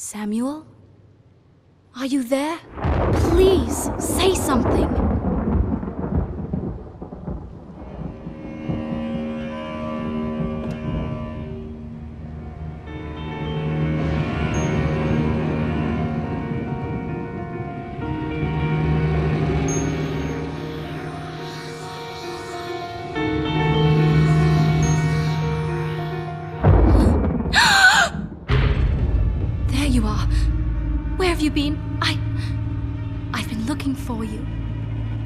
Samuel? Are you there? Please, say something. I've been looking for you.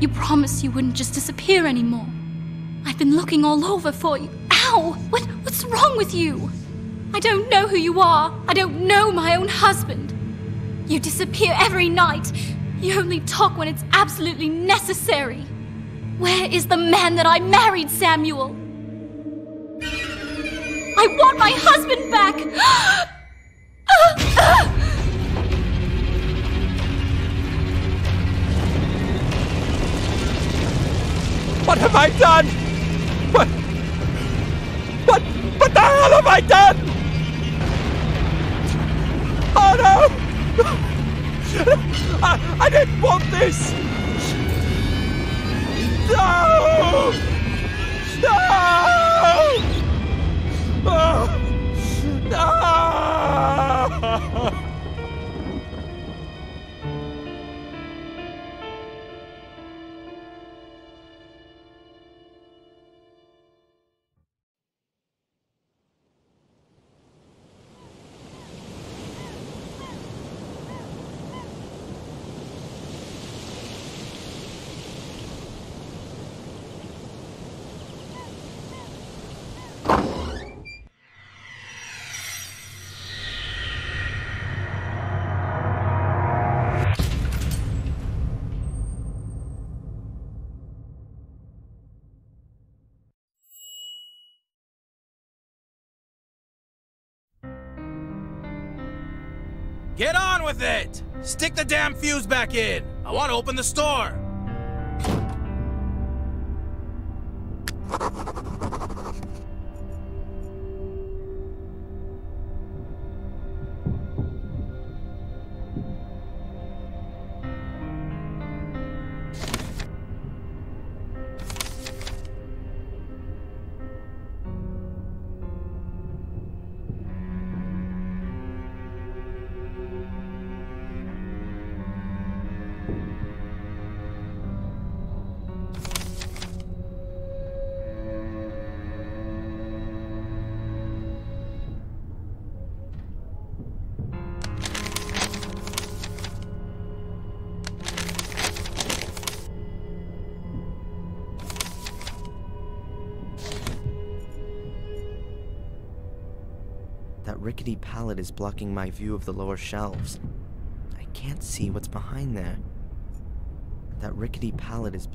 You promised you wouldn't just disappear anymore. I've been looking all over for you. Ow! What's wrong with you? I don't know who you are. I don't know my own husband. You disappear every night. You only talk when it's absolutely necessary. Where is the man that I married, Samuel? I want my husband back! What have I done? What the hell have I done? Oh no! I didn't want this! No! No! No! Get on with it! Stick the damn fuse back in! I want to open the store! That rickety pallet is blocking my view of the lower shelves. I can't see what's behind there. That rickety pallet is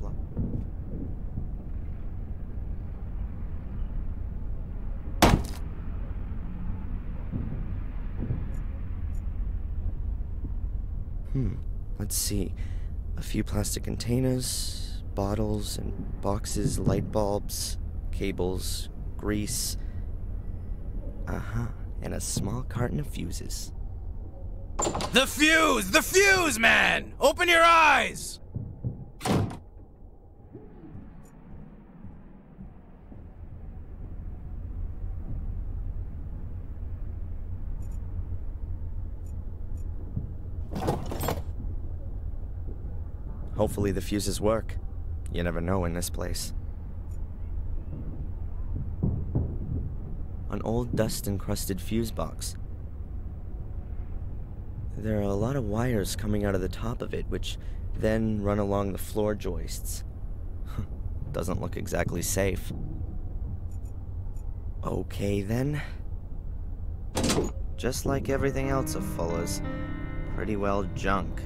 Let's see. A few plastic containers, bottles and boxes, light bulbs, cables, grease. And a small carton of fuses. The fuse! The fuse, man! Open your eyes! Hopefully the fuses work. You never know in this place. An old dust-encrusted fuse box. There are a lot of wires coming out of the top of it, which then run along the floor joists. Doesn't look exactly safe. Okay then. Just like everything else of Fuller's, pretty well junk.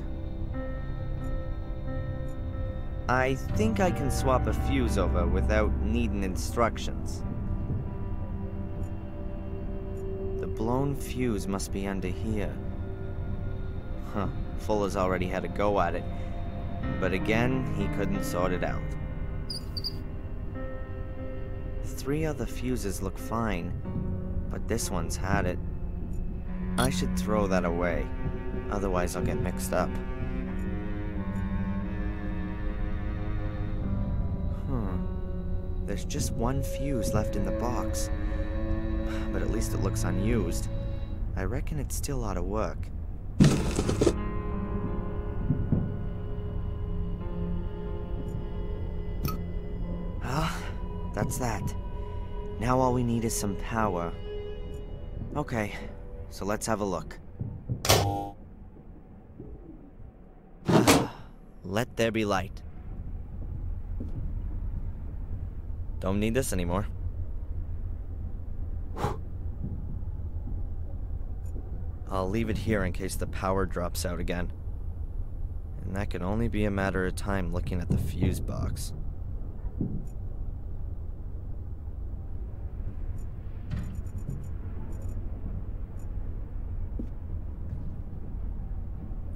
I think I can swap a fuse over without needing instructions. The blown fuse must be under here. Fuller's already had a go at it, but again, he couldn't sort it out. 3 other fuses look fine, but this one's had it. I should throw that away, otherwise I'll get mixed up. There's just one fuse left in the box, but at least it looks unused. I reckon it still ought to work. Well, that's that. Now all we need is some power. Okay, so let's have a look. Let there be light. Don't need this anymore. I'll leave it here in case the power drops out again. And that can only be a matter of time looking at the fuse box.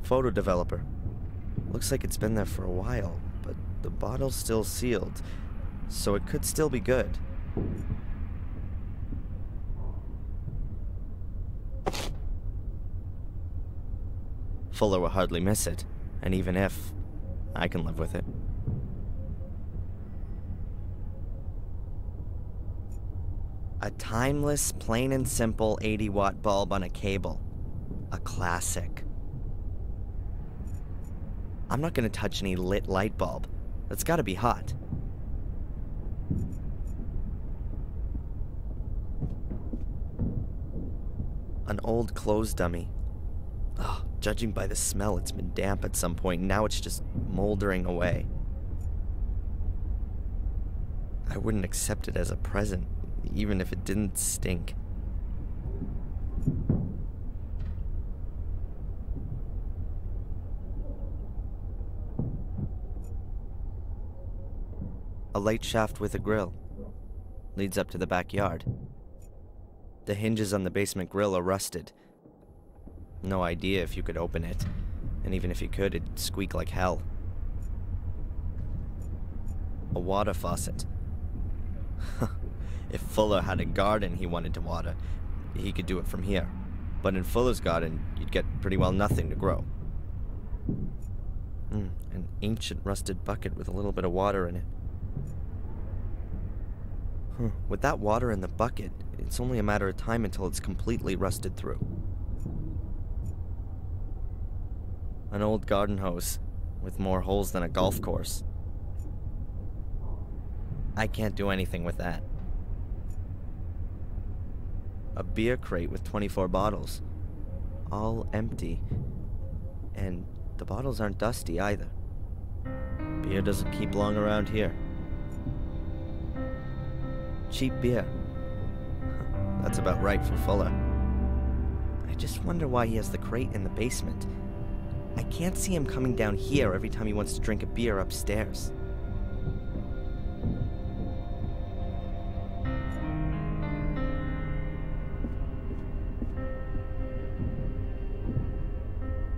Photo developer. Looks like it's been there for a while, but the bottle's still sealed, so it could still be good. Fuller will hardly miss it, and even if, I can live with it. A timeless, plain and simple 80-watt bulb on a cable. A classic. I'm not gonna touch any lit light bulb. That's gotta be hot. An old clothes dummy. Oh, judging by the smell, it's been damp at some point, and now it's just moldering away. I wouldn't accept it as a present, even if it didn't stink. A light shaft with a grill. Leads up to the backyard. The hinges on the basement grill are rusted. No idea if you could open it, and even if you could, it'd squeak like hell. A water faucet. If Fuller had a garden he wanted to water, he could do it from here. But in Fuller's garden, you'd get pretty well nothing to grow. An ancient rusted bucket with a little bit of water in it. With that water in the bucket, it's only a matter of time until it's completely rusted through. An old garden hose, with more holes than a golf course. I can't do anything with that. A beer crate with 24 bottles. All empty. And the bottles aren't dusty either. Beer doesn't keep long around here. Cheap beer. That's about right for Fuller. I just wonder why he has the crate in the basement. I can't see him coming down here every time he wants to drink a beer upstairs.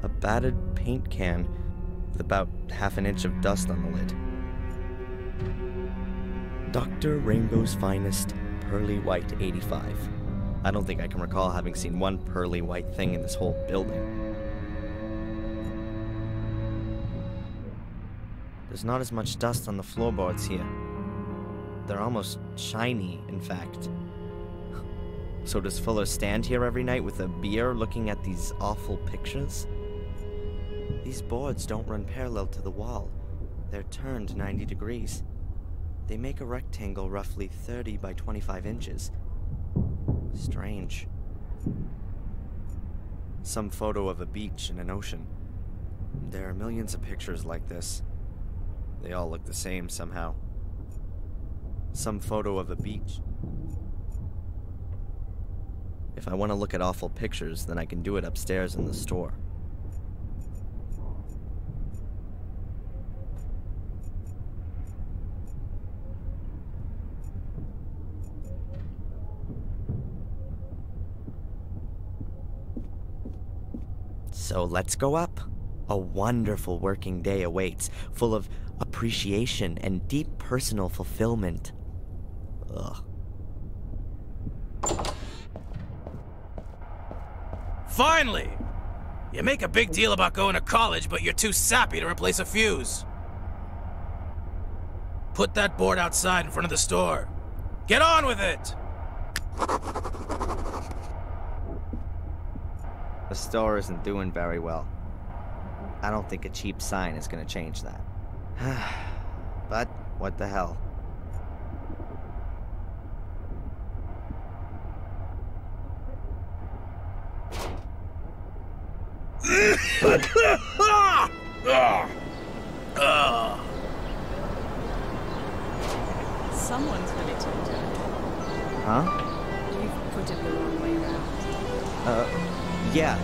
A battered paint can with about half an inch of dust on the lid. Dr. Rainbow's Finest, Pearly White 85. I don't think I can recall having seen one pearly white thing in this whole building. There's not as much dust on the floorboards here. They're almost shiny, in fact. So does Fuller stand here every night with a beer looking at these awful pictures? These boards don't run parallel to the wall. They're turned 90 degrees. They make a rectangle roughly 30 by 25 inches. Strange. Some photo of a beach and an ocean. There are millions of pictures like this. They all look the same somehow. Some photo of a beach. If I want to look at awful pictures, then I can do it upstairs in the store. So let's go up. A wonderful working day awaits, full of appreciation and deep personal fulfillment. Ugh. Finally! You make a big deal about going to college, but you're too sappy to replace a fuse. Put that board outside in front of the store. Get on with it! The store isn't doing very well. I don't think a cheap sign is gonna change that. But what the hell? Someone's really turned out. Huh? You've put it the wrong way around. Yeah.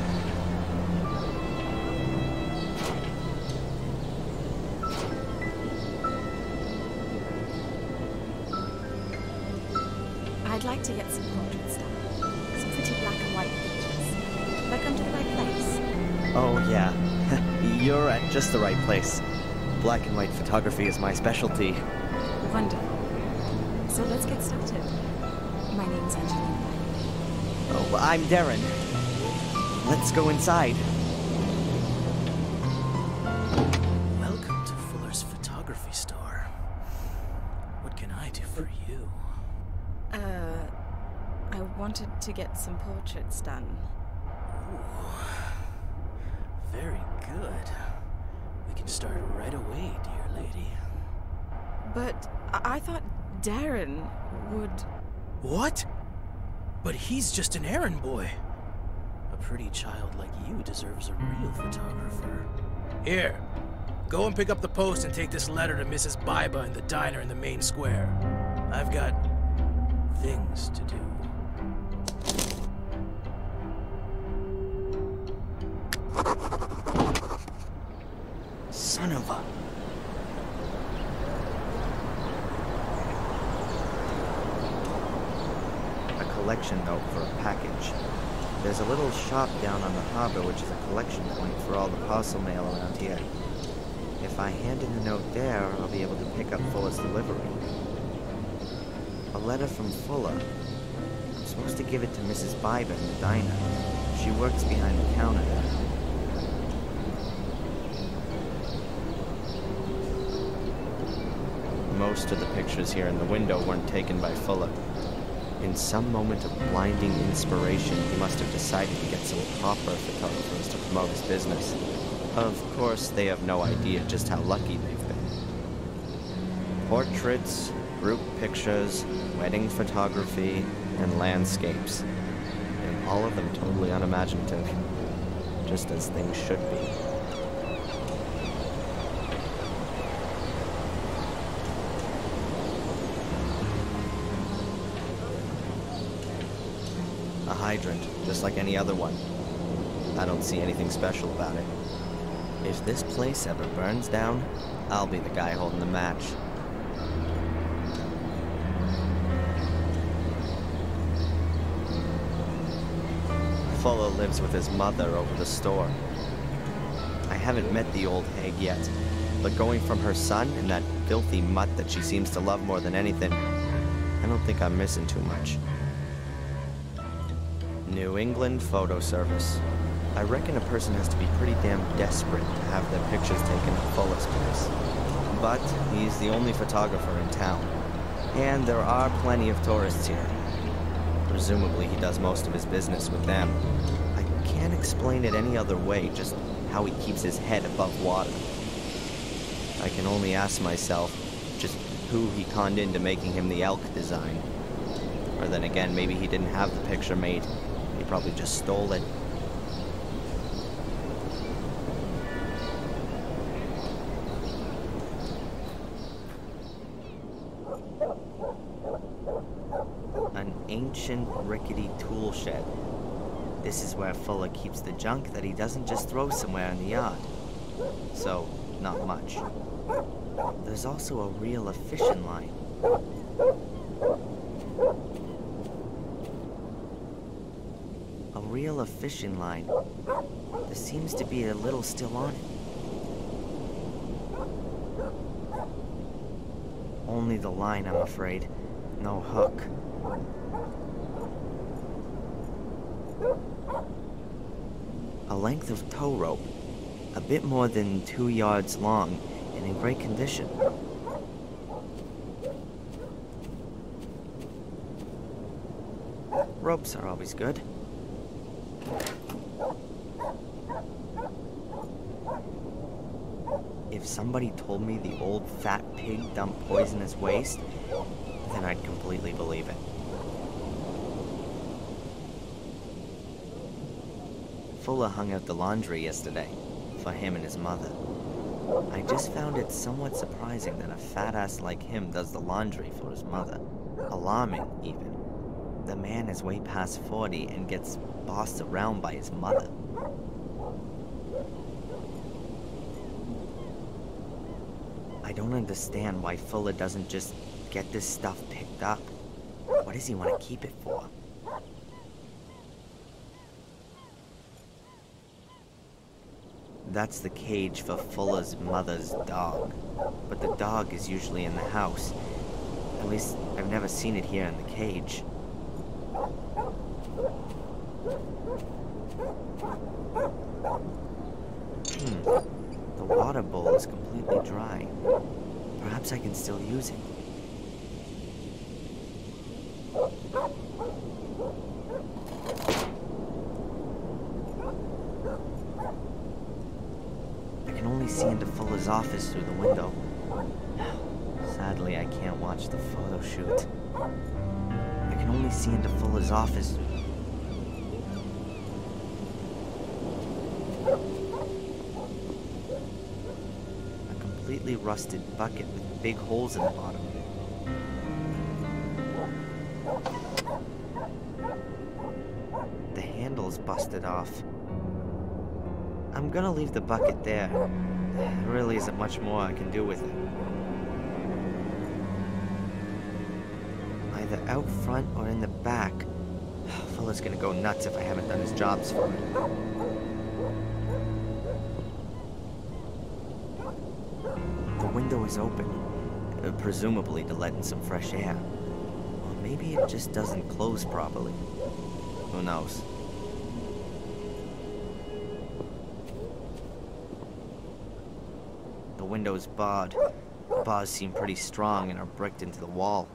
I'd like to get some portraits done. Some pretty black and white pictures. Have I come to the right place? Oh, yeah. You're at just the right place. Black and white photography is my specialty. Wonderful. So let's get started. My name's Angelina. Oh, I'm Darren. Let's go inside. Welcome to Fuller's photography store. What can I do for you? I wanted to get some portraits done. Ooh. Very good. We can start right away, dear lady. But I thought Darren would... What? But he's just an errand boy. A pretty child like you deserves a real photographer. Here, go and pick up the post and take this letter to Mrs. Biba in the diner in the main square. I've got things to do. Son of a... A collection note for a package. There's a little shop down on the harbor which is a collection point for all the parcel mail around here. If I hand in the note there, I'll be able to pick up Fuller's delivery. A letter from Fuller. I'm supposed to give it to Mrs. Biba in the diner. She works behind the counter there. Most of the pictures here in the window weren't taken by Fuller. In some moment of blinding inspiration, he must have decided to get some proper photographers to promote his business. Of course, they have no idea just how lucky they've been. Portraits, group pictures, wedding photography, and landscapes. And all of them totally unimaginative. Just as things should be. A hydrant, just like any other one. I don't see anything special about it. If this place ever burns down, I'll be the guy holding the match. Fuller lives with his mother over the store. I haven't met the old hag yet, but going from her son and that filthy mutt that she seems to love more than anything, I don't think I'm missing too much. New England Photo Service. I reckon a person has to be pretty damn desperate to have their pictures taken at Fuller's place. But he's the only photographer in town, and there are plenty of tourists here. Presumably he does most of his business with them. I can't explain it any other way, just how he keeps his head above water. I can only ask myself just who he conned into making him the elk design. Or then again, maybe he didn't have the picture made. He probably just stole it. An ancient, rickety tool shed. This is where Fuller keeps the junk that he doesn't just throw somewhere in the yard. So, not much. There's also a reel of fishing line. A reel of fishing line. There seems to be a little still on it. Only the line, I'm afraid. No hook. length of tow rope, a bit more than 2 yards long, and in great condition. Ropes are always good. If somebody told me the old fat pig dumped poisonous waste, then I'd completely believe it. Fuller hung out the laundry yesterday for him and his mother. I just found it somewhat surprising that a fat ass like him does the laundry for his mother. Alarming, even. The man is way past 40 and gets bossed around by his mother. I don't understand why Fuller doesn't just get this stuff picked up. What does he want to keep it for? That's the cage for Fuller's mother's dog. But the dog is usually in the house. At least, I've never seen it here in the cage. The water bowl is completely dry. Perhaps I can still use it. I can only see into Fuller's office through the window. Sadly, I can't watch the photo shoot. I can only see into Fuller's office. A completely rusted bucket with big holes in the bottom. The handle's busted off. I'm gonna leave the bucket there. There really isn't much more I can do with it. Either out front or in the back. Fuller's gonna go nuts if I haven't done his jobs for him. The window is open, presumably to let in some fresh air. Or maybe it just doesn't close properly. Who knows? The window's barred. The bars seem pretty strong and are bricked into the wall.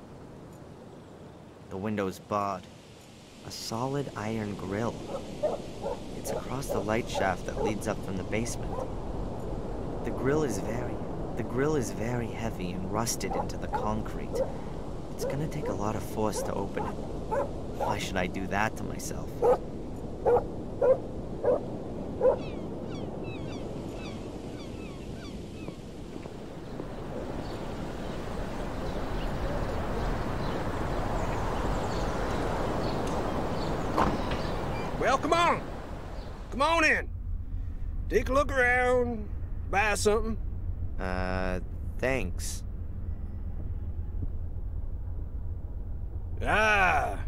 The window's barred. A solid iron grill. It's across the light shaft that leads up from the basement. The grill is very heavy and rusted into the concrete. It's gonna take a lot of force to open it. Why should I do that to myself? Well, come on. Come on in. Take a look around. Buy something. Thanks. Ah,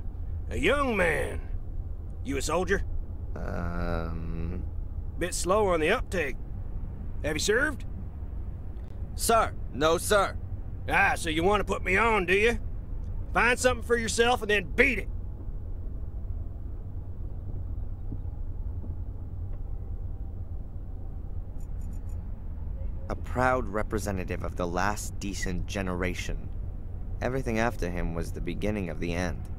a young man. You a soldier? Bit slow on the uptake. Have you served? Sir, no, sir. Ah, so you want to put me on, do you? Find something for yourself and then beat it. A proud representative of the last decent generation. Everything after him was the beginning of the end.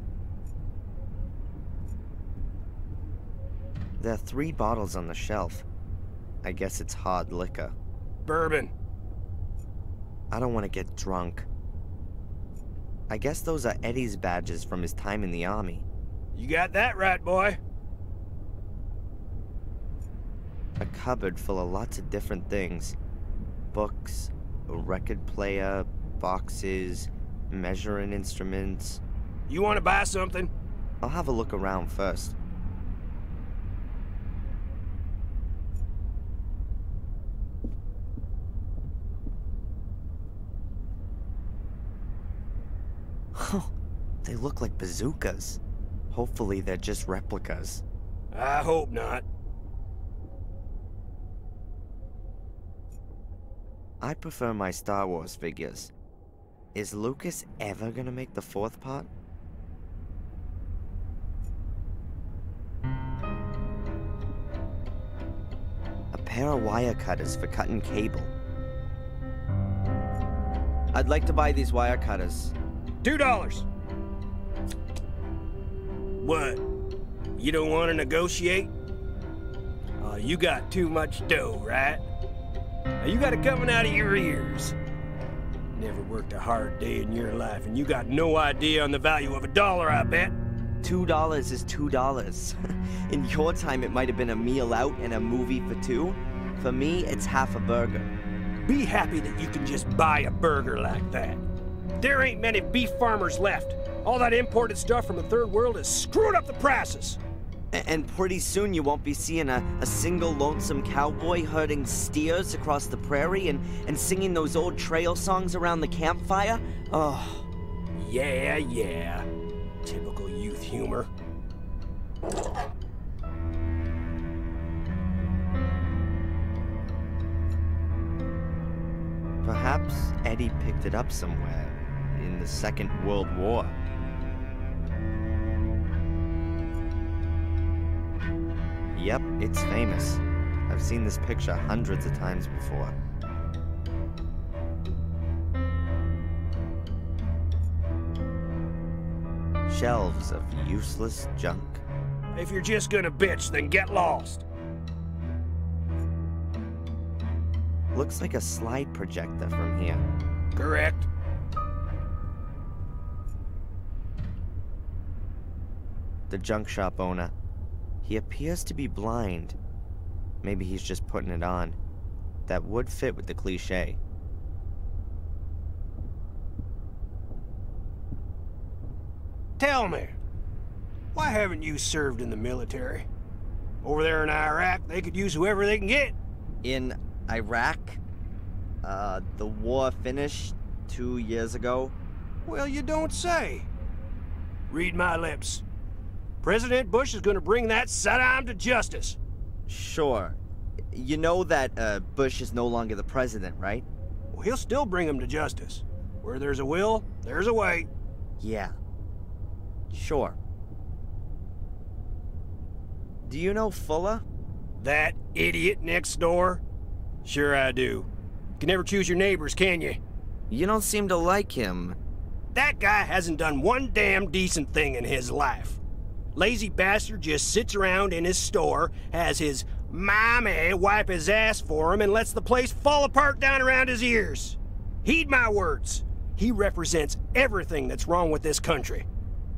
There are 3 bottles on the shelf. I guess it's hard liquor. Bourbon. I don't want to get drunk. I guess those are Eddie's badges from his time in the army. You got that right, boy. A cupboard full of lots of different things. Books, a record player, boxes, measuring instruments. You want to buy something? I'll have a look around first. They look like bazookas. Hopefully they're just replicas. I hope not. I prefer my Star Wars figures. Is Lucas ever gonna make the 4th part? pair of wire cutters for cutting cable. I'd like to buy these wire cutters. $2. What? You don't want to negotiate? You got too much dough, right? You got it coming out of your ears. Never worked a hard day in your life, and you got no idea on the value of $1, I bet. $2 is $2. In your time, it might have been a meal out and a movie for two. For me, it's half a burger. Be happy that you can just buy a burger like that. There ain't many beef farmers left. All that imported stuff from the third world has screwed up the prices. And pretty soon you won't be seeing a single lonesome cowboy herding steers across the prairie and singing those old trail songs around the campfire. Oh. Yeah. Typical youth humor. Perhaps Eddie picked it up somewhere in the Second World War. Yep, it's famous. I've seen this picture hundreds of times before. Shelves of useless junk. If you're just gonna bitch, then get lost. Looks like a slide projector from here. Correct. The junk shop owner. He appears to be blind. Maybe he's just putting it on. That would fit with the cliché. Tell me, why haven't you served in the military? Over there in Iraq, they could use whoever they can get. In Iraq, the war finished 2 years ago. Well, you don't say. Read my lips. President Bush is going to bring that Saddam to justice. Sure. You know that Bush is no longer the president, right? Well, he'll still bring him to justice. Where there's a will, there's a way. Yeah. Sure. Do you know Fuller? That idiot next door? Sure I do. You can never choose your neighbors, can you? You don't seem to like him. That guy hasn't done one damn decent thing in his life. Lazy bastard just sits around in his store, has his mommy wipe his ass for him, and lets the place fall apart down around his ears. Heed my words. He represents everything that's wrong with this country.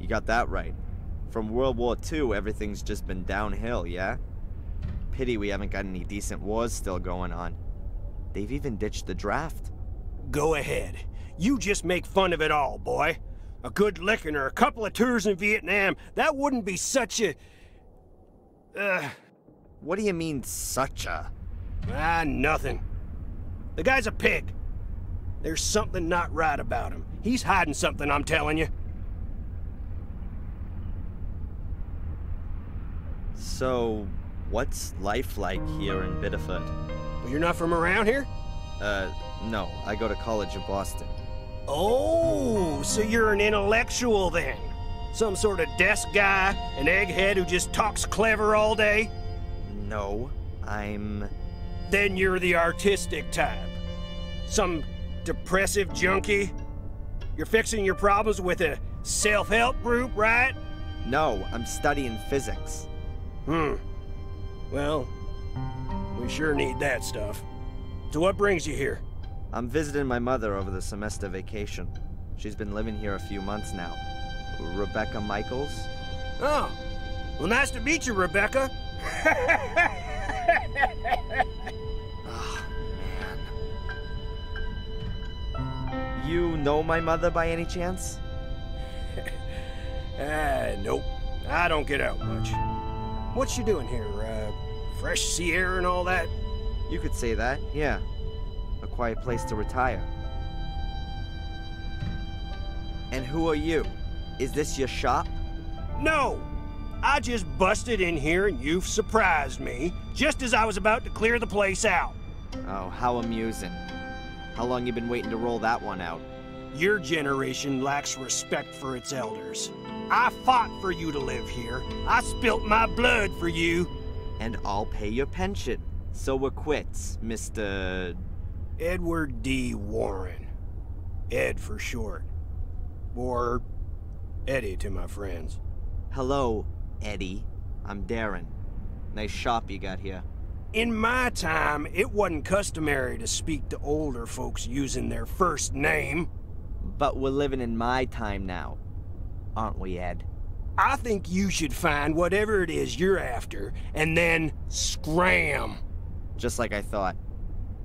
You got that right. From World War II, everything's just been downhill, yeah? Pity we haven't got any decent wars still going on. They've even ditched the draft. Go ahead. You just make fun of it all, boy. A good licking or a couple of tours in Vietnam, that wouldn't be such a... What do you mean, such a? Nothing. The guy's a pig. There's something not right about him. He's hiding something, I'm telling you. So, what's life like here in Biddeford? Well, you're not from around here? No. I go to college in Boston. Oh, so you're an intellectual then? Some sort of desk guy, an egghead who just talks clever all day? No, I'm... Then you're the artistic type. Some depressive junkie? You're fixing your problems with a self-help group, right? No, I'm studying physics. Well, we sure need that stuff. So what brings you here? I'm visiting my mother over the semester vacation. She's been living here a few months now. Rebecca Michaels? Oh, well, nice to meet you, Rebecca. Oh, man. You know my mother by any chance? Nope. I don't get out much. What's you doing here? Fresh sea air and all that? You could say that, yeah. A quiet place to retire. And who are you? Is this your shop? No! I just busted in here and you've surprised me, just as I was about to clear the place out. Oh, how amusing. How long you been waiting to roll that one out? Your generation lacks respect for its elders. I fought for you to live here. I spilt my blood for you. And I'll pay your pension. So we're quits, Mr. Edward D. Warren. Ed for short. Or Eddie to my friends. Hello, Eddie. I'm Darren. Nice shop you got here. In my time, it wasn't customary to speak to older folks using their first name. But we're living in my time now, aren't we, Ed? I think you should find whatever it is you're after, and then scram. Just like I thought.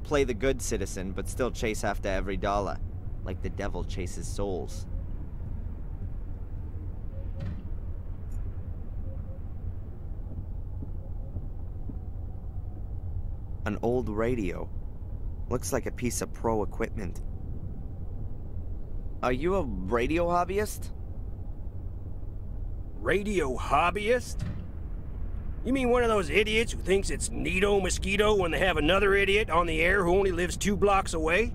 Play the good citizen, but still chase after every dollar, like the devil chases souls. An old radio. Looks like a piece of pro equipment. Are you a radio hobbyist? Radio hobbyist? You mean one of those idiots who thinks it's neato mosquito when they have another idiot on the air who only lives 2 blocks away?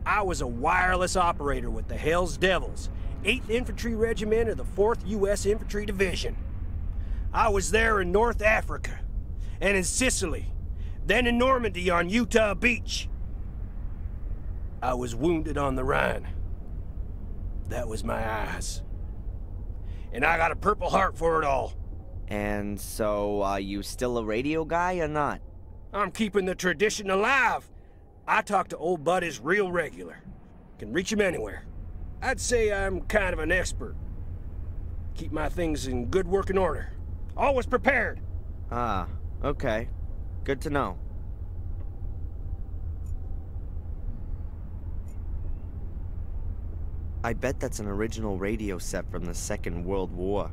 I was a wireless operator with the Hell's Devils, 8th Infantry Regiment of the 4th U.S. Infantry Division. I was there in North Africa, and in Sicily, then in Normandy on Utah Beach. I was wounded on the Rhine. That was my eyes. And I got a Purple Heart for it all. And so, are you still a radio guy or not? I'm keeping the tradition alive. I talk to old buddies real regular. Can reach him anywhere. I'd say I'm kind of an expert. Keep my things in good working order. Always prepared. Ah, okay. Good to know. I bet that's an original radio set from the Second World War.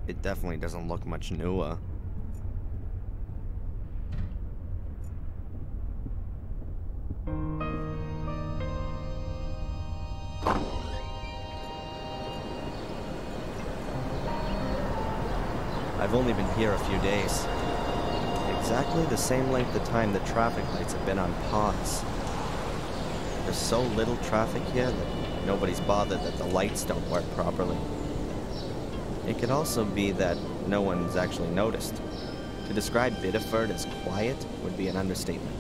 It definitely doesn't look much newer. I've only been here a few days. Exactly the same length of time the traffic lights have been on pause. There's so little traffic here that nobody's bothered that the lights don't work properly. It could also be that no one's actually noticed. To describe Biddeford as quiet would be an understatement.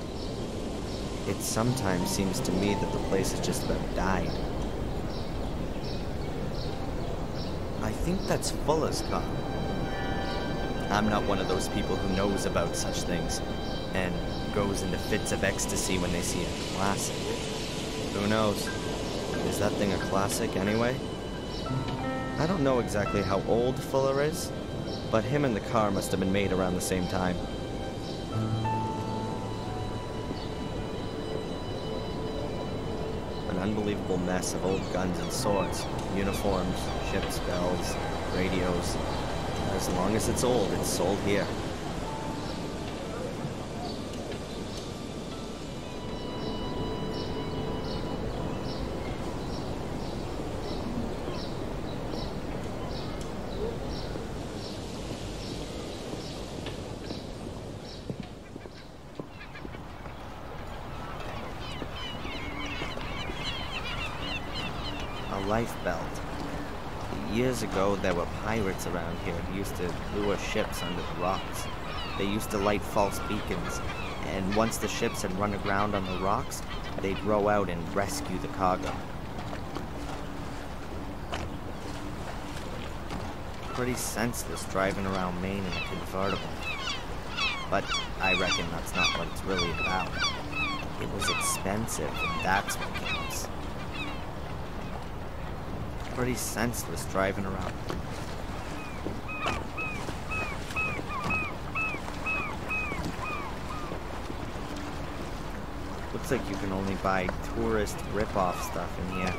It sometimes seems to me that the place has just about died. I think that's Fuller's car. I'm not one of those people who knows about such things and goes into fits of ecstasy when they see a classic. Who knows? Is that thing a classic anyway? I don't know exactly how old Fuller is, but him and the car must have been made around the same time. An unbelievable mess of old guns and swords, uniforms, ships' bells, radios. As long as it's old, it's sold here. A life belt. Years ago, there were pirates around here who used to lure ships under the rocks. They used to light false beacons, and once the ships had run aground on the rocks, they'd row out and rescue the cargo. Pretty senseless driving around Maine in a convertible. But I reckon that's not what it's really about. It was expensive, and that's what counts. Pretty senseless driving around. Looks like you can only buy tourist rip-off stuff in here.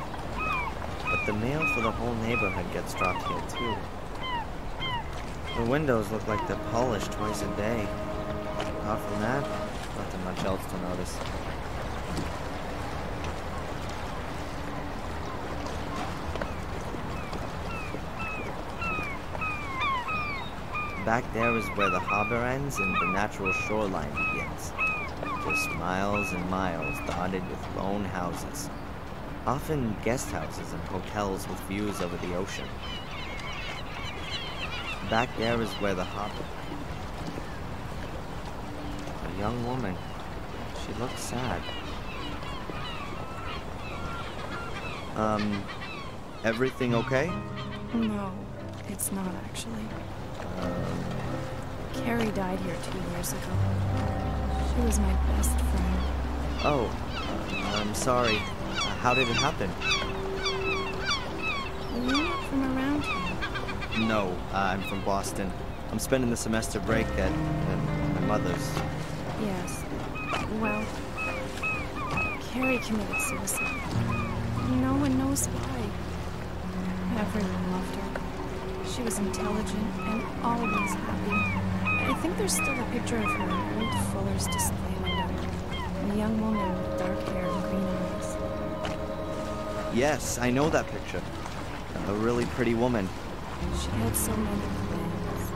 But the mail for the whole neighborhood gets dropped here too. The windows look like they're polished twice a day. Apart from that, nothing much else to notice. Back there is where the harbor ends and the natural shoreline begins. Just miles and miles dotted with lone houses. Often guest houses and hotels with views over the ocean. Back there is where the harbor... A young woman. She looks sad. Everything okay? No, it's not actually. Carrie died here 2 years ago. She was my best friend. Oh, I'm sorry. How did it happen? You're not from around here. No, I'm from Boston. I'm spending the semester break at my mother's. Yes. Well, Carrie committed suicide. No one knows why. Everyone loved her. She was intelligent and always happy. I think there's still a picture of her in old Fuller's display window. A young woman with dark hair and green eyes. Yes, I know that picture. A really pretty woman. She had so many plans.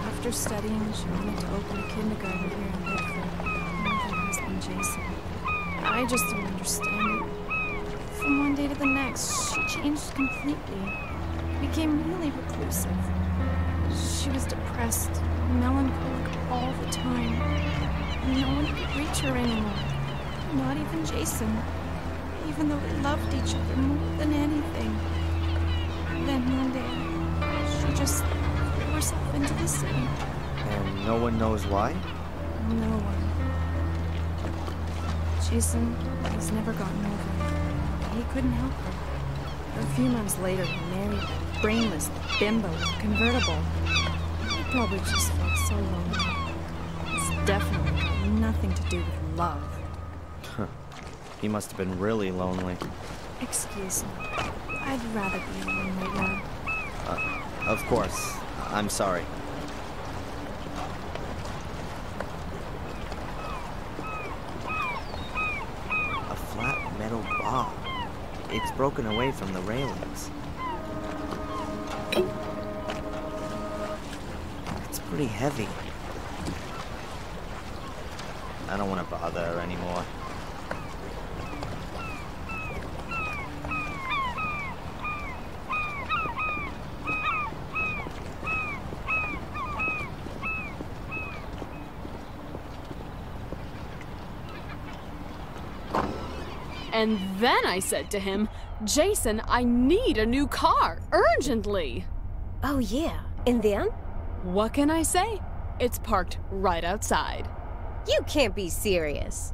After studying, she wanted to open a kindergarten here in Biddeford with her husband Jason. I just don't understand it. From one day to the next, she changed completely. Became really reclusive. She was depressed, melancholic all the time. No one could reach her anymore. Not even Jason. Even though they loved each other more than anything. Then one day, she just threw herself into the sea. And no one knows why? No one. Jason has never gotten over it. He couldn't help her. A few months later, he married a brainless bimbo with a convertible. He probably just felt so lonely. It's definitely got nothing to do with love. He must have been really lonely. Excuse me. I'd rather be alone right now. Of course. I'm sorry. A flat metal bar. It's broken away from the railings. It's pretty heavy. I don't want to bother her anymore. And then I said to him, Jason, I need a new car, urgently. Oh yeah, and then? What can I say? It's parked right outside. You can't be serious.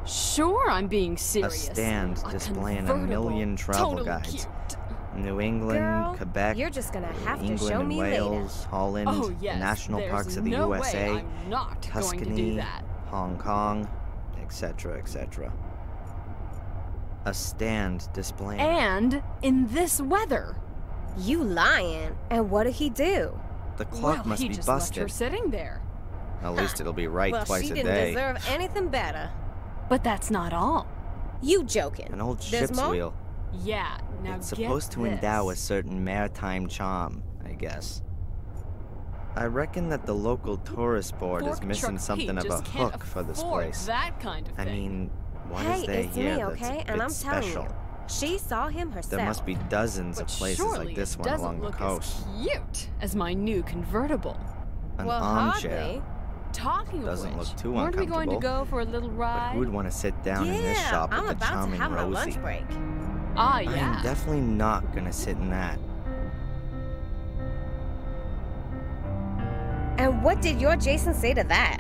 Sure, I'm being serious. A stand displaying a million travel guides. Cute. New England, Girl, Quebec, you're just gonna have to England show and me Wales, later. Holland, Oh, yes, the national there's parks of the no USA, way I'm not Tuscany, going to do that. Hong Kong, etc., etc. A stand displaying. And in this weather. You lying. And what did he do? The clock Well, must he be just left busted. her sitting there. At least it'll be right Well, twice she a didn't day. deserve anything better. But that's not all. You joking. An old There's ship's more? wheel. Yeah, now It's get supposed to this. endow a certain maritime charm, I guess. I reckon that the local tourist board is Fork missing Truck something Pete of a just can't hook for this afford place. That kind of I thing. mean, what Hey, is there it's here me, that's okay? a bit And I'm telling special? you, she saw him herself. There must be dozens But of places surely like this it one doesn't along the look coast. as cute as my new convertible. An well, armchair. hardly. Talking of Doesn't which, look too weren't we going to uncomfortable. go for a little But ride? who'd want to sit down in this Yeah, shop I'm with the about to charming have my Rosie? lunch break. Ah, yeah. I'm definitely not gonna sit in that. And what did your Jason say to that?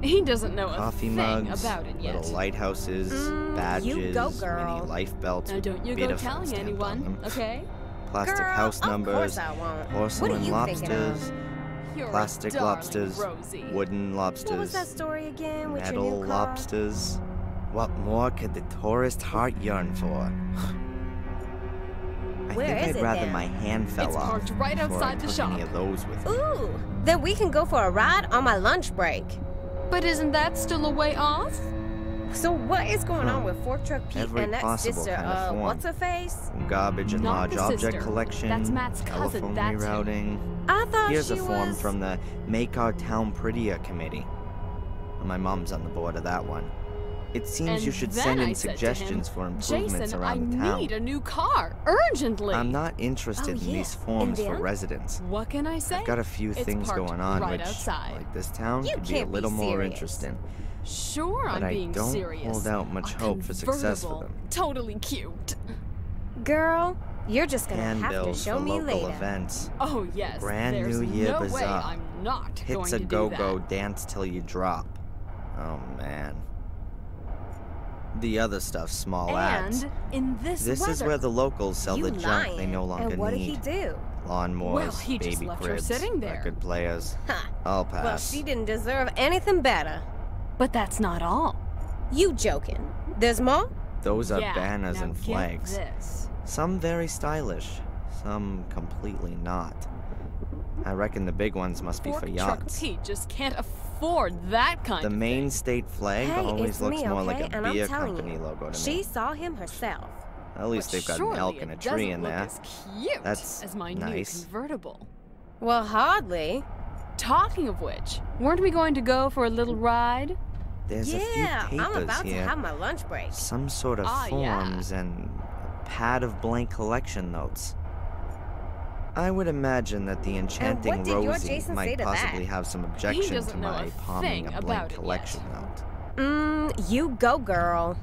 He doesn't know Coffee a thing mugs, about it yet. little lighthouses, you badges, go, girl. mini life belts Now with don't you go Biddeford telling stamped on anyone, them, okay? plastic Girl, house of numbers, course I won't. porcelain What are you thinking of? lobsters, You're plastic a darling, lobsters, Rosie. wooden lobsters, What was that story again with your metal new car? lobsters. What more could the tourist heart yearn for? I Where think is I'd it rather then? my hand fell It's off parked right before I outside the took shop. any of those with me. Ooh, then we can go for a ride on my lunch break. But isn't that still a way off? So what is going on with Fork Truck Pete Every and that possible sister, kind of form. what's her face? Garbage and Not large the object sister. collection, That's Matt's cousin, telephone that's him. rerouting. I thought Here's she a form was... from the Make Our Town Prettier committee. My mom's on the board of that one. It seems And you should then send I in said to suggestions him, for improvements Jason, around the town. I need a new car, urgently. I'm not interested in these forms for residents. What can I say? I've got a few It's things parked going on right which, outside. like this town, You could be a can't be little more serious. interesting. Sure, But I'm being I don't serious. hold out much A hope for success for convertible, them. Totally cute. Girl, you're just gonna have to Handbills show for me local later. events. Oh yes, Brand there's New Year no way Bazaar. I'm not going Hits to a do go-go, that. dance till you drop. Oh man. The other stuff's small ads. And in this This weather. is where the locals sell You the junk they lying. no longer And what did need. he do? Lawnmowers, Well, he just baby left her cribs, sitting there. record players. Huh. I'll Well, pass. she didn't deserve anything better. But that's not all. You joking? There's more? Those are Yeah, banners now and get flags. This. Some very stylish, some completely not. I reckon the big ones must be for Fork yachts. Truck Pete just can't afford that kind The of Maine thing. state flag Hey, always it's looks me, more okay? like a And I'm beer telling company you, logo to she me. saw him herself. At least But they've got an surely elk it and a tree doesn't in look there. as cute That's as my nice. new convertible. Well, hardly. Talking of which, weren't we going to go for a little ride? There's a few Yeah, papers I'm about here. to have my lunch break. Some sort of Yeah. forms and a pad of blank collection notes. I would imagine that the enchanting what did your Rosie Jason say might to possibly that? have some objection to doesn't know my a palming thing a blank about it collection yet. note. You go, girl.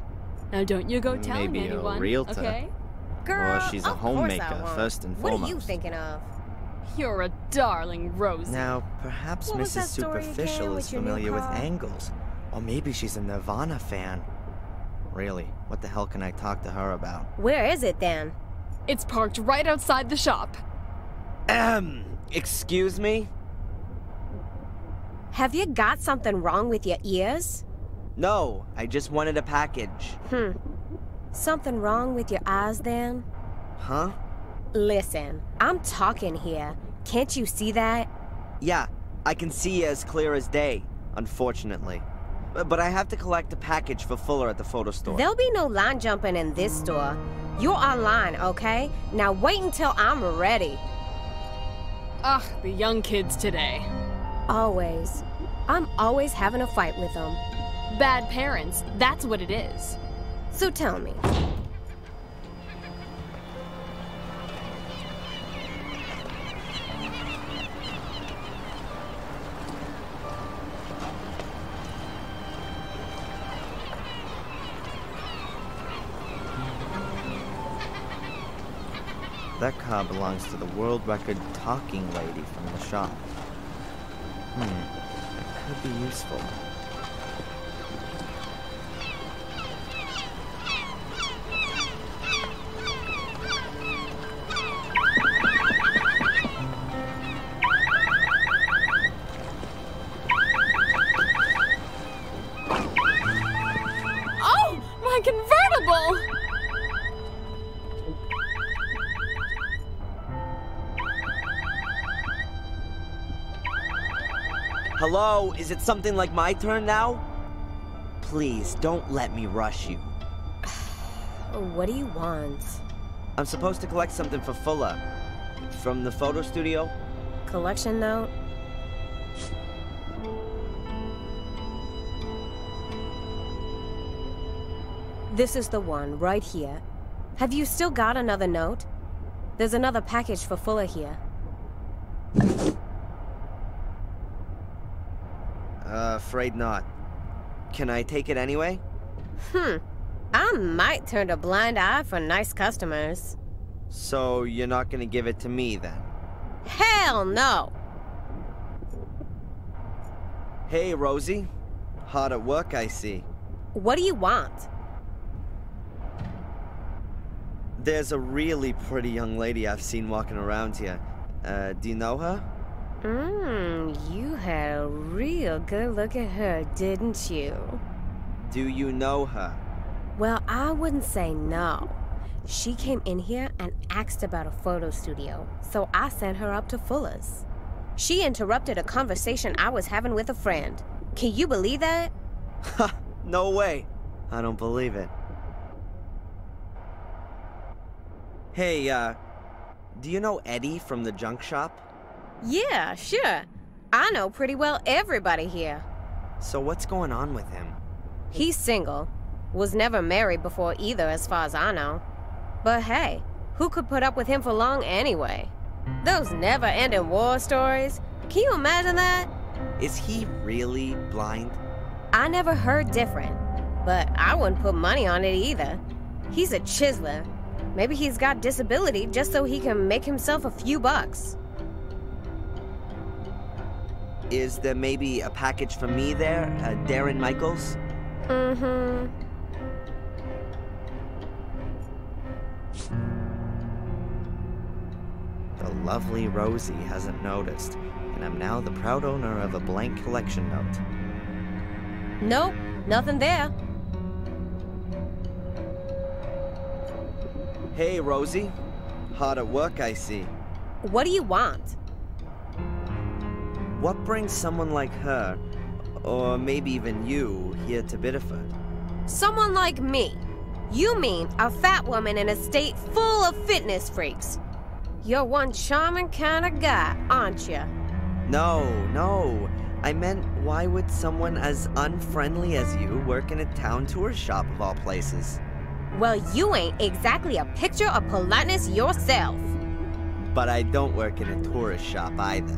Now don't you go telling Maybe a anyone, realtor. okay? Girl, Or she's a of course I homemaker, won't. first and What are you foremost. thinking of? You're a darling, Rosie. Now, perhaps What was that Mrs. story Superficial again is with your new familiar with car? angles. Or maybe she's a Nirvana fan. Really, what the hell can I talk to her about? Where is it then? It's parked right outside the shop. Excuse me? Have you got something wrong with your ears? No, I just wanted a package. Something wrong with your eyes then? Huh? Listen, I'm talking here. Can't you see that? Yeah, I can see as clear as day, unfortunately. But I have to collect a package for Fuller at the photo store. There'll be no line jumping in this store. You're online, okay? Now wait until I'm ready. Ugh, the young kids today. Always. I'm always having a fight with them. Bad parents, that's what it is. So tell me, That car belongs to the world record talking lady from the shop. That could be useful. Oh, my convertible! Hello, is it something like my turn now? Please, don't let me rush you. what do you want? I'm supposed to collect something for Fuller. From the photo studio? Collection note? This is the one, right here. Have you still got another note? There's another package for Fuller here. Afraid not. Can I take it anyway? I might turn a blind eye for nice customers. So you're not gonna give it to me then? Hell no! Hey, Rosie. Hard at work, I see. What do you want? There's a really pretty young lady I've seen walking around here. Do you know her? You had a real good look at her, didn't you? Do you know her? Well, I wouldn't say no. She came in here and asked about a photo studio, so I sent her up to Fuller's. She interrupted a conversation I was having with a friend. Can you believe that? Ha! No way. I don't believe it. Hey, do you know Eddie from the junk shop? Yeah, sure. I know pretty well everybody here. So what's going on with him? He's single. Was never married before either, as far as I know. But hey, who could put up with him for long anyway? Those never-ending war stories. Can you imagine that? Is he really blind? I never heard different, but I wouldn't put money on it either. He's a chiseler. Maybe he's got disability just so he can make himself a few bucks. Is there maybe a package for me there, Darren Michaels? Mm-hmm. The lovely Rosie hasn't noticed, and I'm now the proud owner of a blank collection note. Nope, nothing there. Hey, Rosie. Hard at work, I see. What do you want? What brings someone like her, or maybe even you, here to Biddeford? Someone like me. You mean a fat woman in a state full of fitness freaks. You're one charming kind of guy, aren't you? No. I meant, why would someone as unfriendly as you work in a town tourist shop of all places? Well, you ain't exactly a picture of politeness yourself. But I don't work in a tourist shop either.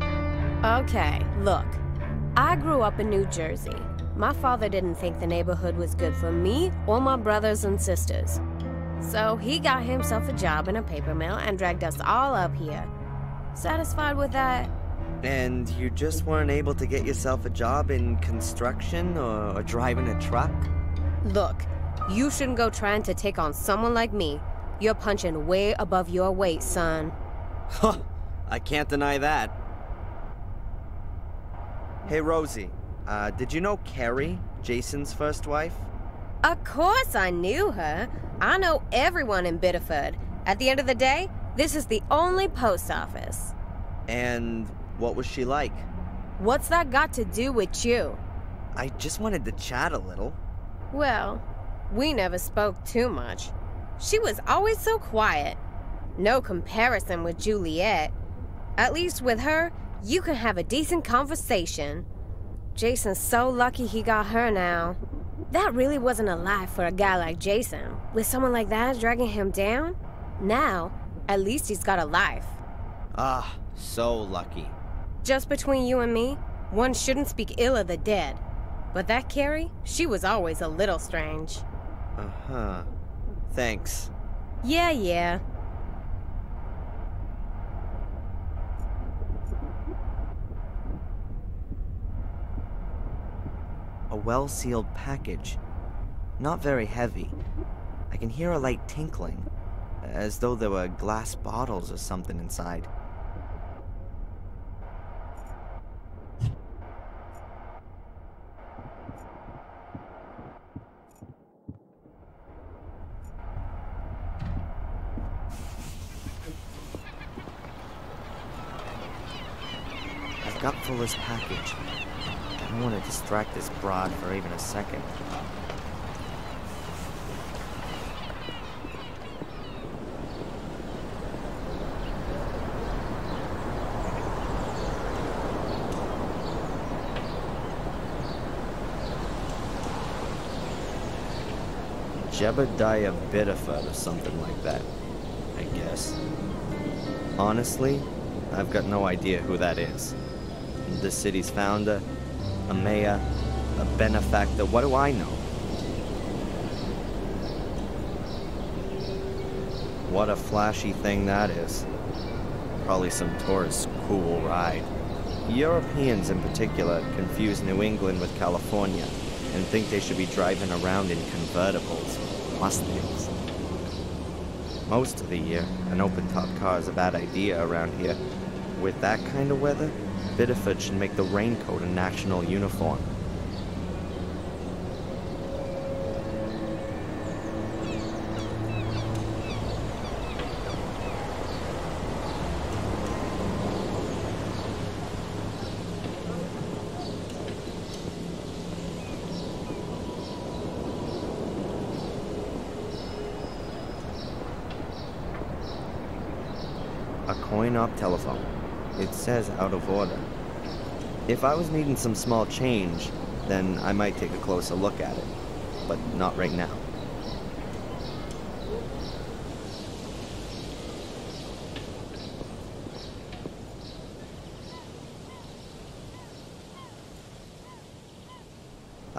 Okay, look. I grew up in New Jersey. My father didn't think the neighborhood was good for me or my brothers and sisters. So he got himself a job in a paper mill and dragged us all up here. Satisfied with that? And you just weren't able to get yourself a job in construction or driving a truck? Look, you shouldn't go trying to take on someone like me. You're punching way above your weight, son. Huh, I can't deny that. Hey, Rosie, did you know Carrie, Jason's first wife? Of course I knew her. I know everyone in Biddeford. At the end of the day, this is the only post office. And what was she like? What's that got to do with you? I just wanted to chat a little. Well, we never spoke too much. She was always so quiet. No comparison with Juliet. At least with her, you can have a decent conversation. Jason's so lucky he got her now. That really wasn't a life for a guy like Jason. With someone like that dragging him down? Now, at least he's got a life. Ah, so lucky. Just between you and me, one shouldn't speak ill of the dead. But that Carrie, she was always a little strange. Uh-huh. Thanks. Yeah. A well-sealed package. Not very heavy. I can hear a light tinkling, as though there were glass bottles or something inside. I've got Fuller's package. I don't want to distract this broad for even a second. Jebediah Biddeford or something like that, I guess. Honestly, I've got no idea who that is. The city's founder, a mayor, a benefactor, what do I know? What a flashy thing that is. Probably some tourist's cool ride. Europeans in particular confuse New England with California and think they should be driving around in convertibles, Mustangs. Most of the year, an open-top car is a bad idea around here. With that kind of weather, Biddeford should make the raincoat a national uniform. A coin-op telephone. It says out of order. If I was needing some small change, then I might take a closer look at it. But not right now.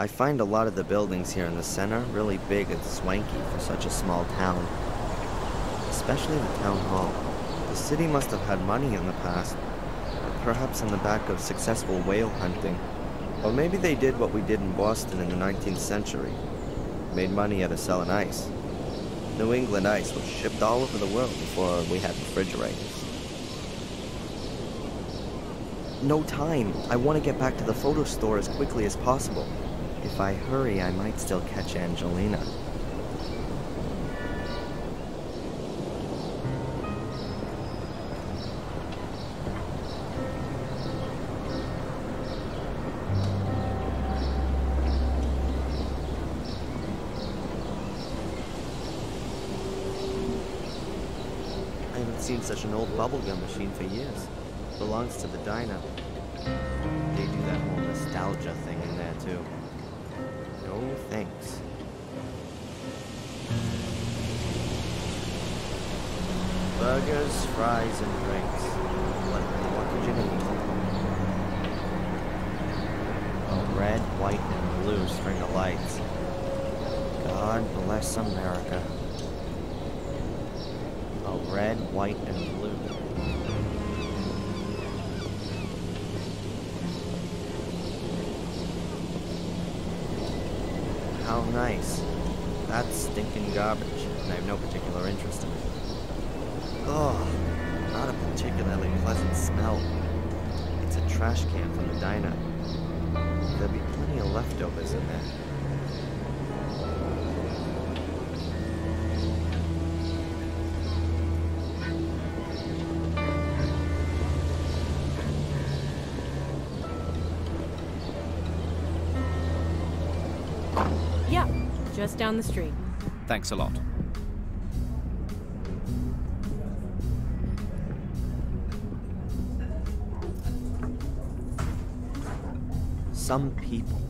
I find a lot of the buildings here in the center really big and swanky for such a small town. Especially the town hall. The city must have had money in the past. Perhaps on the back of successful whale hunting. Or maybe they did what we did in Boston in the 19th century. Made money out of selling ice. New England ice was shipped all over the world before we had refrigerators. No time. I want to get back to the photo store as quickly as possible. If I hurry, I might still catch Angelina. I haven't seen such an old bubblegum machine for years. Belongs to the diner. They do that whole nostalgia thing in there too. No thanks. Burgers, fries, and drinks. What could you need? A red, white, and blue string of lights. God bless America. A red, white, and blue. How nice. That's stinking garbage, and I have no particular interest in it. Oh, not a particularly pleasant smell. It's a trash can from the diner. There'll be plenty of leftovers in there. Yeah, just down the street. Thanks a lot. Some people.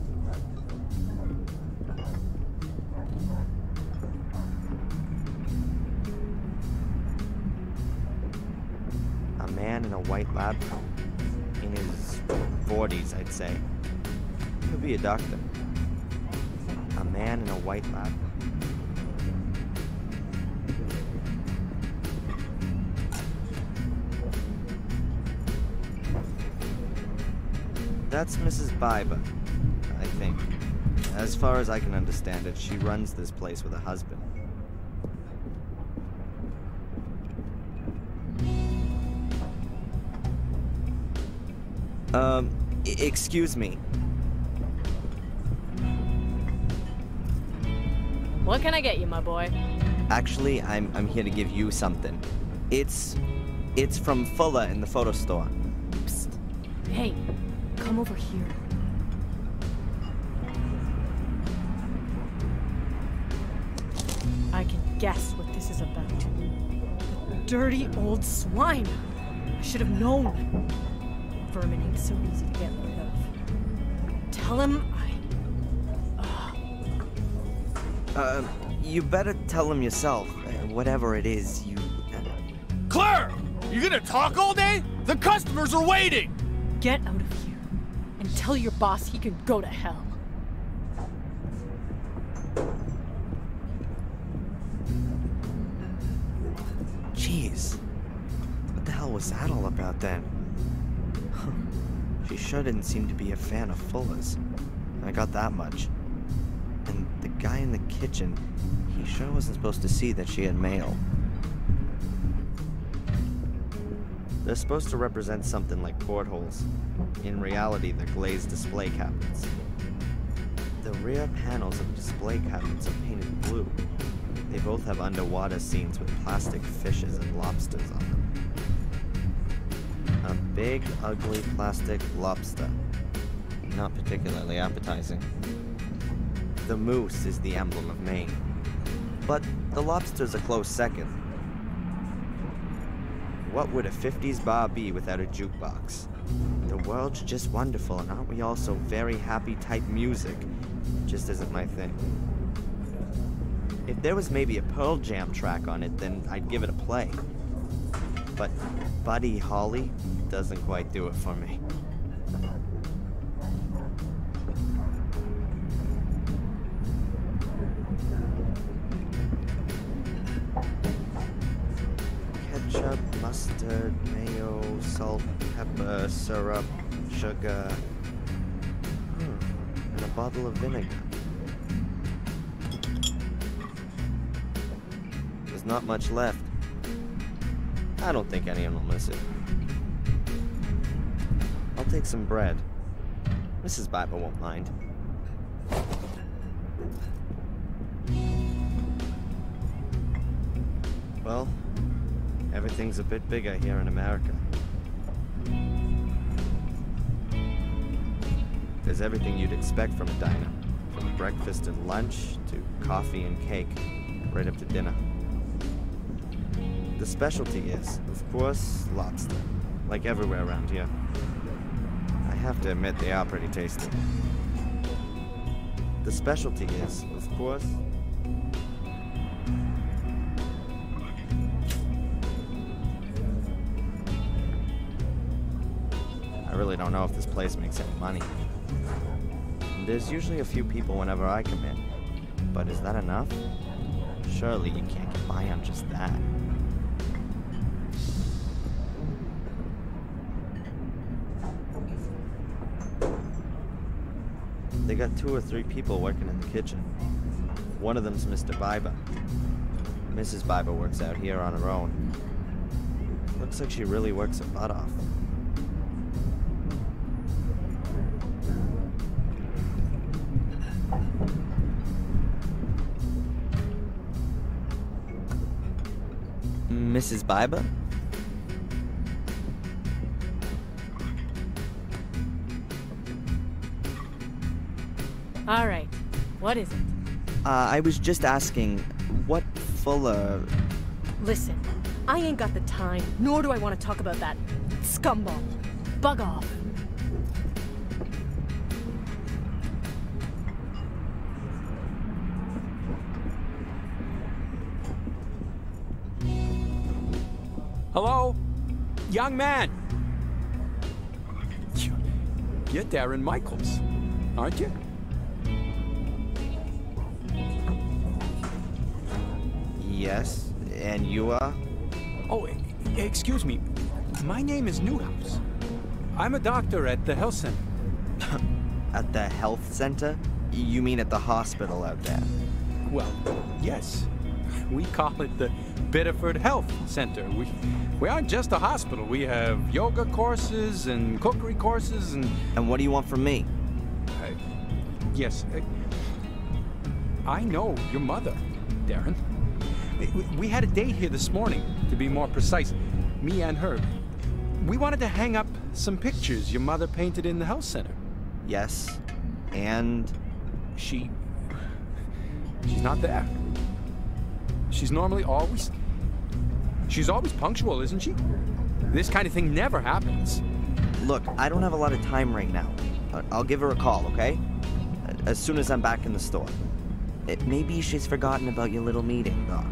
A man in a white lab coat. In his 40s, I'd say. Could be a doctor. A man in a white lab. That's Mrs. Biber, I think. As far as I can understand it, she runs this place with a husband. Excuse me. What can I get you, my boy? Actually, I'm here to give you something. It's from Fuller in the photo store. Psst. Hey, come over here. I can guess what this is about. The dirty old swine. I should have known. Vermin ain't so easy to get rid of. Tell him You better tell him yourself. Whatever it is, you... Claire! You gonna talk all day? The customers are waiting! Get out of here and tell your boss he can go to hell. Jeez. What the hell was that all about then? She sure didn't seem to be a fan of Fuller's. I got that much. And the guy in the kitchen, he sure wasn't supposed to see that she had mail. They're supposed to represent something like portholes. In reality, they're glazed display cabinets. The rear panels of the display cabinets are painted blue. They both have underwater scenes with plastic fishes and lobsters on them. A big, ugly plastic lobster. Not particularly appetizing. The moose is the emblem of Maine. But the lobster's a close second. What would a 50s bar be without a jukebox? The world's just wonderful, and aren't we all so very happy type music? Just isn't my thing. If there was maybe a Pearl Jam track on it, then I'd give it a play. But Buddy Holly doesn't quite do it for me. mustard, mayo, salt, pepper, syrup, sugar, and a bottle of vinegar. There's not much left. I don't think anyone will miss it. I'll take some bread. Mrs. Biber won't mind. Well, everything's a bit bigger here in America. There's everything you'd expect from a diner. From breakfast and lunch, to coffee and cake, right up to dinner. The specialty is, of course, lobster. Like everywhere around here. I have to admit they are pretty tasty. The specialty is, of course... I really don't know if this place makes any money. There's usually a few people whenever I come in. But is that enough? Surely you can't get by on just that. They got 2 or 3 people working in the kitchen. One of them's Mr. Biber. Mrs. Biber works out here on her own. Looks like she really works her butt off. Mrs. Biber? All right. What is it? I was just asking, what Fuller... Listen, I ain't got the time, nor do I want to talk about that scumball. Bug off. Hello? Young man! You're Darren Michaels, aren't you? Yes, and you are? Oh, excuse me. My name is Newhouse. I'm a doctor at the health center. At the health center? You mean at the hospital out there? Well, yes. We call it the Biddeford Health Center. We aren't just a hospital. We have yoga courses and cookery courses and... And what do you want from me? Yes. I know your mother, Darren. We had a date here this morning, to be more precise. Me and her. We wanted to hang up some pictures your mother painted in the health center. Yes. And? She's not there. She's normally always... She's always punctual, isn't she? This kind of thing never happens. Look, I don't have a lot of time right now. I'll give her a call, okay? As soon as I'm back in the store. Maybe she's forgotten about your little meeting, though.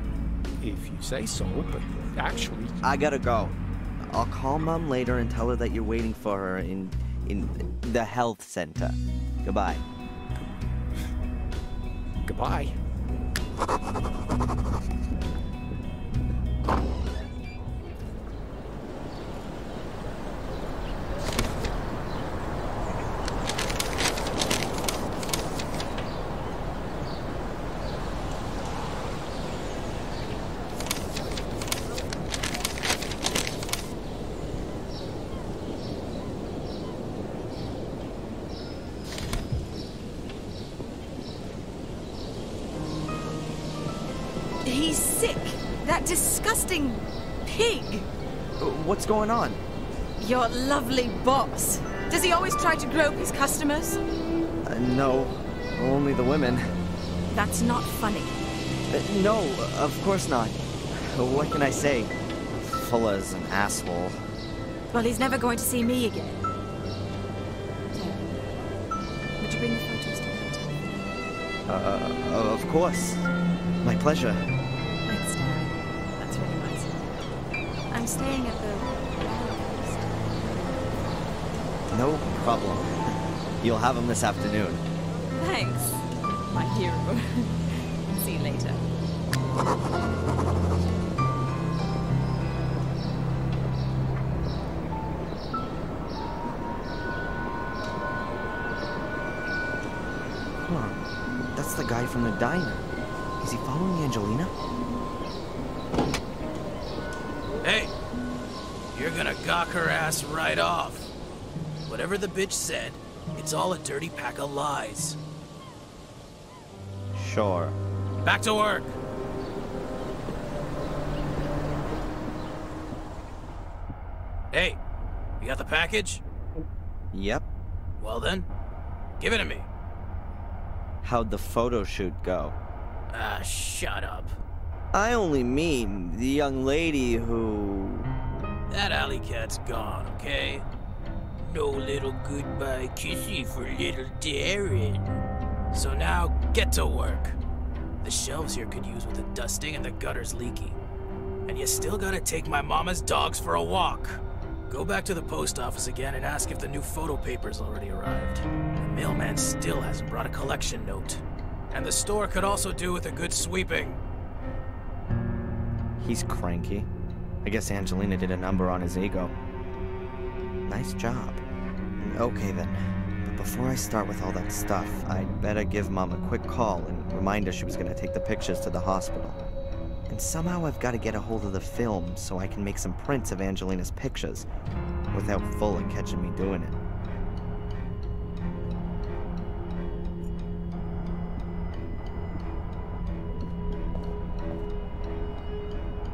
If you say so, but actually... I gotta go. I'll call Mom later and tell her that you're waiting for her in the health center. Goodbye. Goodbye. He's sick. That disgusting pig. What's going on? Your lovely boss. Does he always try to grope his customers? No, only the women. That's not funny. No, of course not. What can I say? Fuller's an asshole. Well, he's never going to see me again. Would you bring the photos to the hotel? Of course. My pleasure. Thanks, Darren. That's really nice of you. I'm staying at the... No problem. You'll have them this afternoon. Thanks, my hero. See you later. That's the guy from the diner. Is he following Angelina? Hey! You're gonna gawk her ass right off. Whatever the bitch said, it's all a dirty pack of lies. Sure. Back to work! Hey, you got the package? Yep. Well then, give it to me. How'd the photo shoot go? Ah, shut up. I only mean the young lady who... That alley cat's gone, okay? No little goodbye kissy for little Darren. So now, get to work. The shelves here could use with a dusting and the gutter's leaky. And you still gotta take my mama's dogs for a walk. Go back to the post office again and ask if the new photo paper's already arrived. The mailman still hasn't brought a collection note. And the store could also do with a good sweeping. He's cranky. I guess Angelina did a number on his ego. Nice job. Okay then, but before I start with all that stuff, I'd better give Mom a quick call and remind her she was gonna take the pictures to the hospital. And somehow I've got to get a hold of the film so I can make some prints of Angelina's pictures without Fuller catching me doing it.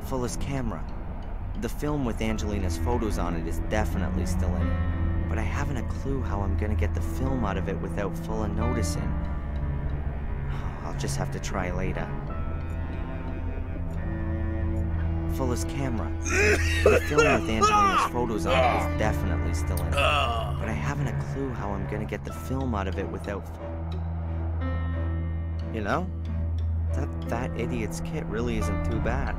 Fuller's camera. The film with Angelina's photos on it is definitely still in it, but I haven't a clue how I'm gonna get the film out of it without Fuller noticing. I'll just have to try later. Fuller's camera. The film with Angelina's photos on it is definitely still in it, but I haven't a clue how I'm gonna get the film out of it without... You know, that fat idiot's kit really isn't too bad.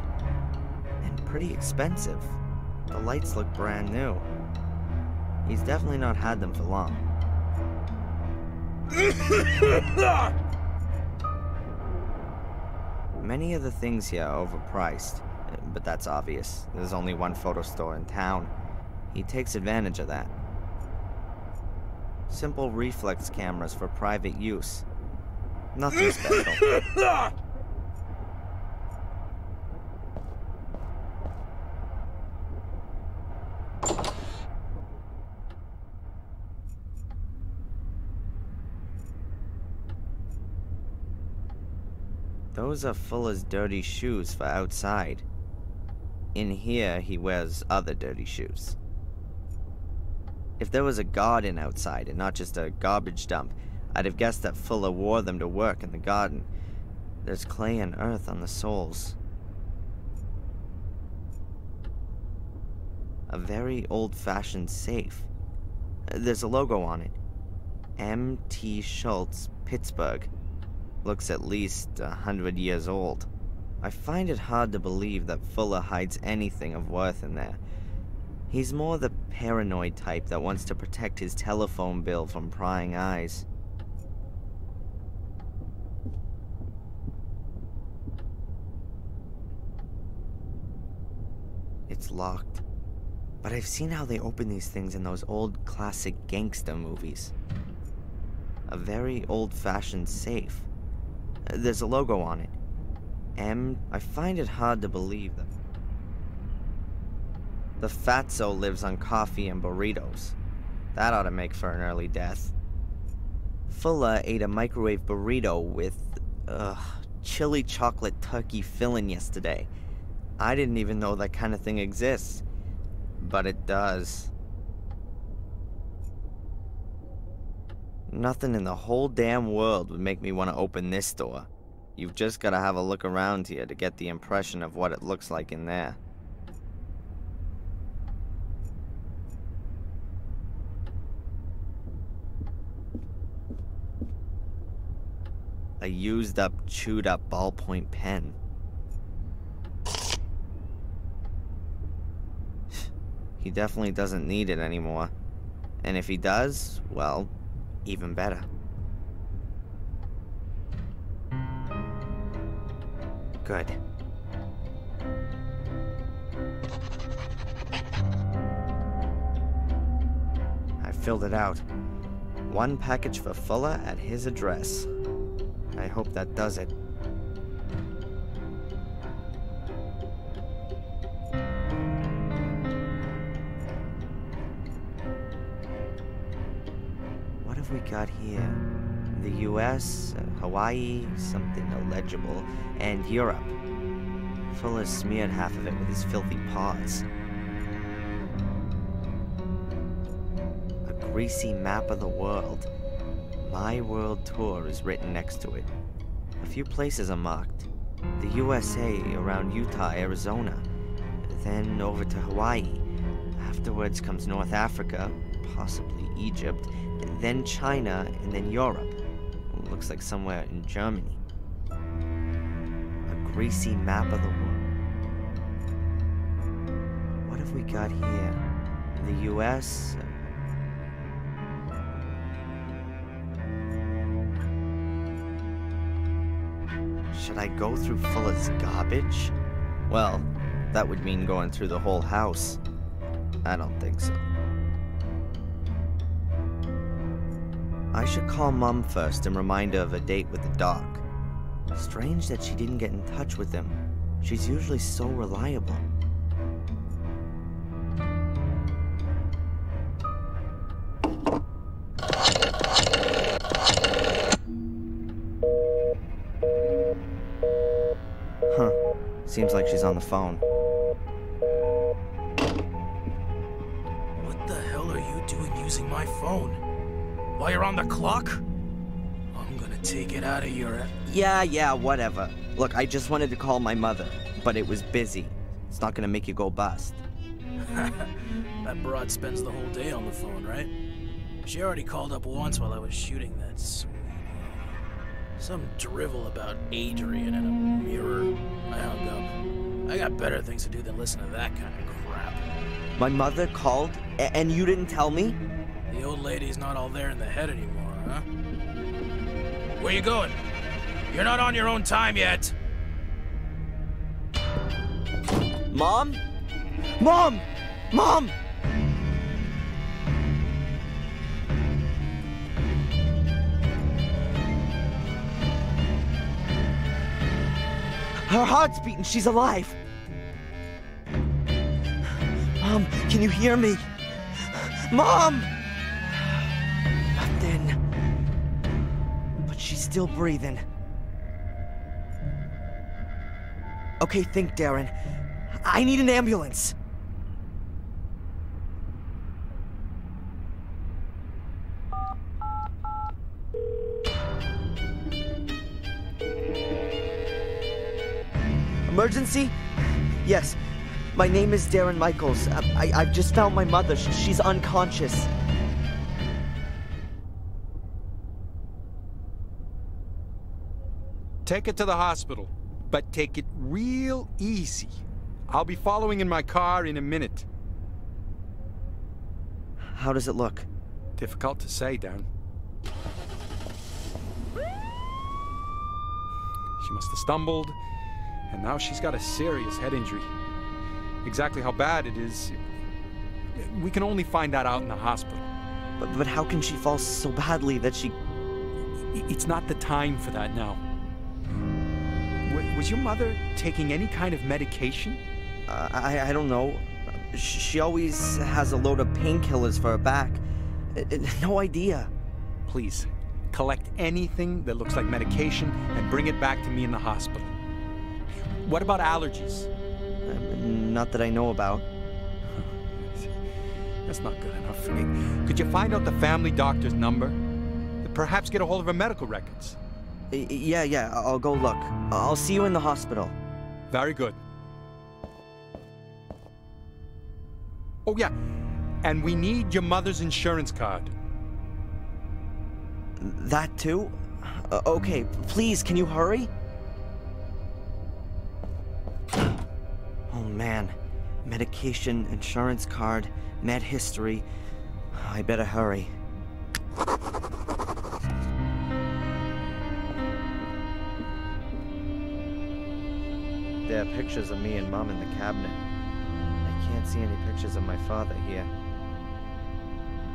And pretty expensive. The lights look brand new. He's definitely not had them for long. Many of the things here are overpriced. But that's obvious. There's only one photo store in town. He takes advantage of that. Simple reflex cameras for private use. Nothing special. Those are Fuller's dirty shoes for outside. In here, he wears other dirty shoes. If there was a garden outside and not just a garbage dump, I'd have guessed that Fuller wore them to work in the garden. There's clay and earth on the soles. A very old-fashioned safe. There's a logo on it. M.T. Schultz, Pittsburgh. Looks at least 100 years old. I find it hard to believe that Fuller hides anything of worth in there. He's more the paranoid type that wants to protect his telephone bill from prying eyes. It's locked. But I've seen how they open these things in those old classic gangster movies. A very old-fashioned safe. There's a logo on it. I find it hard to believe that the fatso lives on coffee and burritos. That ought to make for an early death. Fuller ate a microwave burrito with, chili chocolate turkey filling yesterday. I didn't even know that kind of thing exists. But it does. Nothing in the whole damn world would make me want to open this door. You've just got to have a look around here to get the impression of what it looks like in there. A used up, chewed up ballpoint pen. He definitely doesn't need it anymore. And if he does, well, even better. Good. I filled it out. One package for Fuller at his address. I hope that does it. What have we got here? The US, Hawaii, something illegible, and Europe. Fuller smeared half of it with his filthy paws. A greasy map of the world. My World Tour is written next to it. A few places are marked. The USA around Utah, Arizona. Then over to Hawaii. Afterwards comes North Africa, possibly Egypt. Then China, and then Europe. Looks like somewhere in Germany. A greasy map of the world. What have we got here? The US? Should I go through Fuller's garbage? Well, that would mean going through the whole house. I don't think so. I should call Mom first and remind her of a date with the doc. Strange that she didn't get in touch with him. She's usually so reliable. Huh. Seems like she's on the phone. What the hell are you doing using my phone? While you're on the clock? I'm gonna take it out of your... Yeah, whatever. Look, I just wanted to call my mother, but it was busy. It's not gonna make you go bust. That broad spends the whole day on the phone, right? She already called up once while I was shooting that sweet... Some drivel about Adrian and a mirror. I hung up. I got better things to do than listen to that kind of crap. My mother called, and you didn't tell me? The old lady's not all there in the head anymore, huh? Where you going? You're not on your own time yet. Mom? Mom! Mom! Her heart's beating. She's alive. Mom, can you hear me? Mom! Nothing. But she's still breathing. Okay, think, Darren. I need an ambulance. Emergency? Yes. My name is Darren Michaels. I've just found my mother. She's unconscious. Take it to the hospital, but take it real easy. I'll be following in my car in a minute. How does it look? Difficult to say, Darren. She must have stumbled, and now she's got a serious head injury. Exactly how bad it is, we can only find that out in the hospital. But how can she fall so badly that she... It's not the time for that now. Was your mother taking any kind of medication? I don't know. She always has a load of painkillers for her back. No idea. Please, collect anything that looks like medication and bring it back to me in the hospital. What about allergies? Not that I know about. That's not good enough for me. Could you find out the family doctor's number? Perhaps get a hold of her medical records. Yeah, I'll go look. I'll see you in the hospital. Very good. Oh, yeah. And we need your mother's insurance card. That too? Okay, please, can you hurry? Oh man. Medication, insurance card, med history. I better hurry. There are pictures of me and Mom in the cabinet. I can't see any pictures of my father here.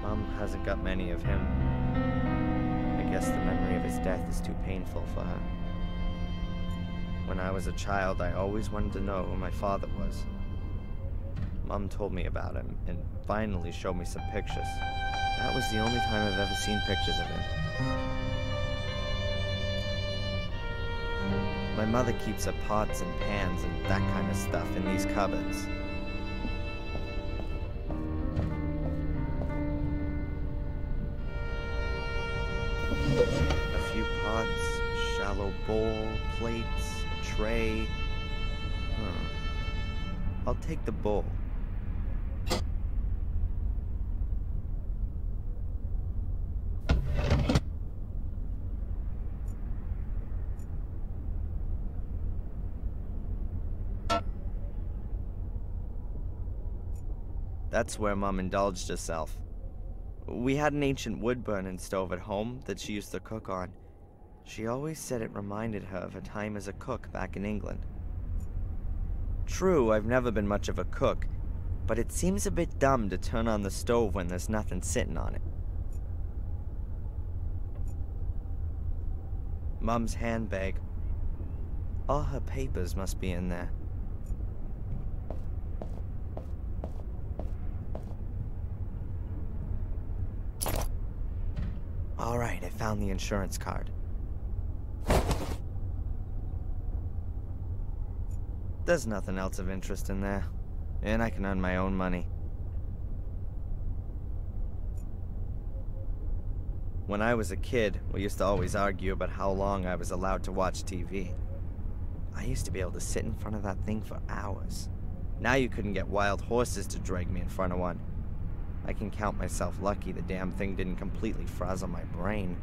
Mom hasn't got many of him. I guess the memory of his death is too painful for her. When I was a child, I always wanted to know who my father was. Mom told me about him, and finally showed me some pictures. That was the only time I've ever seen pictures of him. My mother keeps her pots and pans and that kind of stuff in these cupboards. A few pots, shallow bowl, plates, a tray. I'll take the bowl. That's where Mom indulged herself. We had an ancient wood-burning stove at home that she used to cook on. She always said it reminded her of her time as a cook back in England. True, I've never been much of a cook, but it seems a bit dumb to turn on the stove when there's nothing sitting on it. Mom's handbag. All her papers must be in there. Alright, I found the insurance card. There's nothing else of interest in there, and I can earn my own money. When I was a kid, we used to always argue about how long I was allowed to watch TV. I used to be able to sit in front of that thing for hours. Now you couldn't get wild horses to drag me in front of one. I can count myself lucky the damn thing didn't completely frazzle my brain.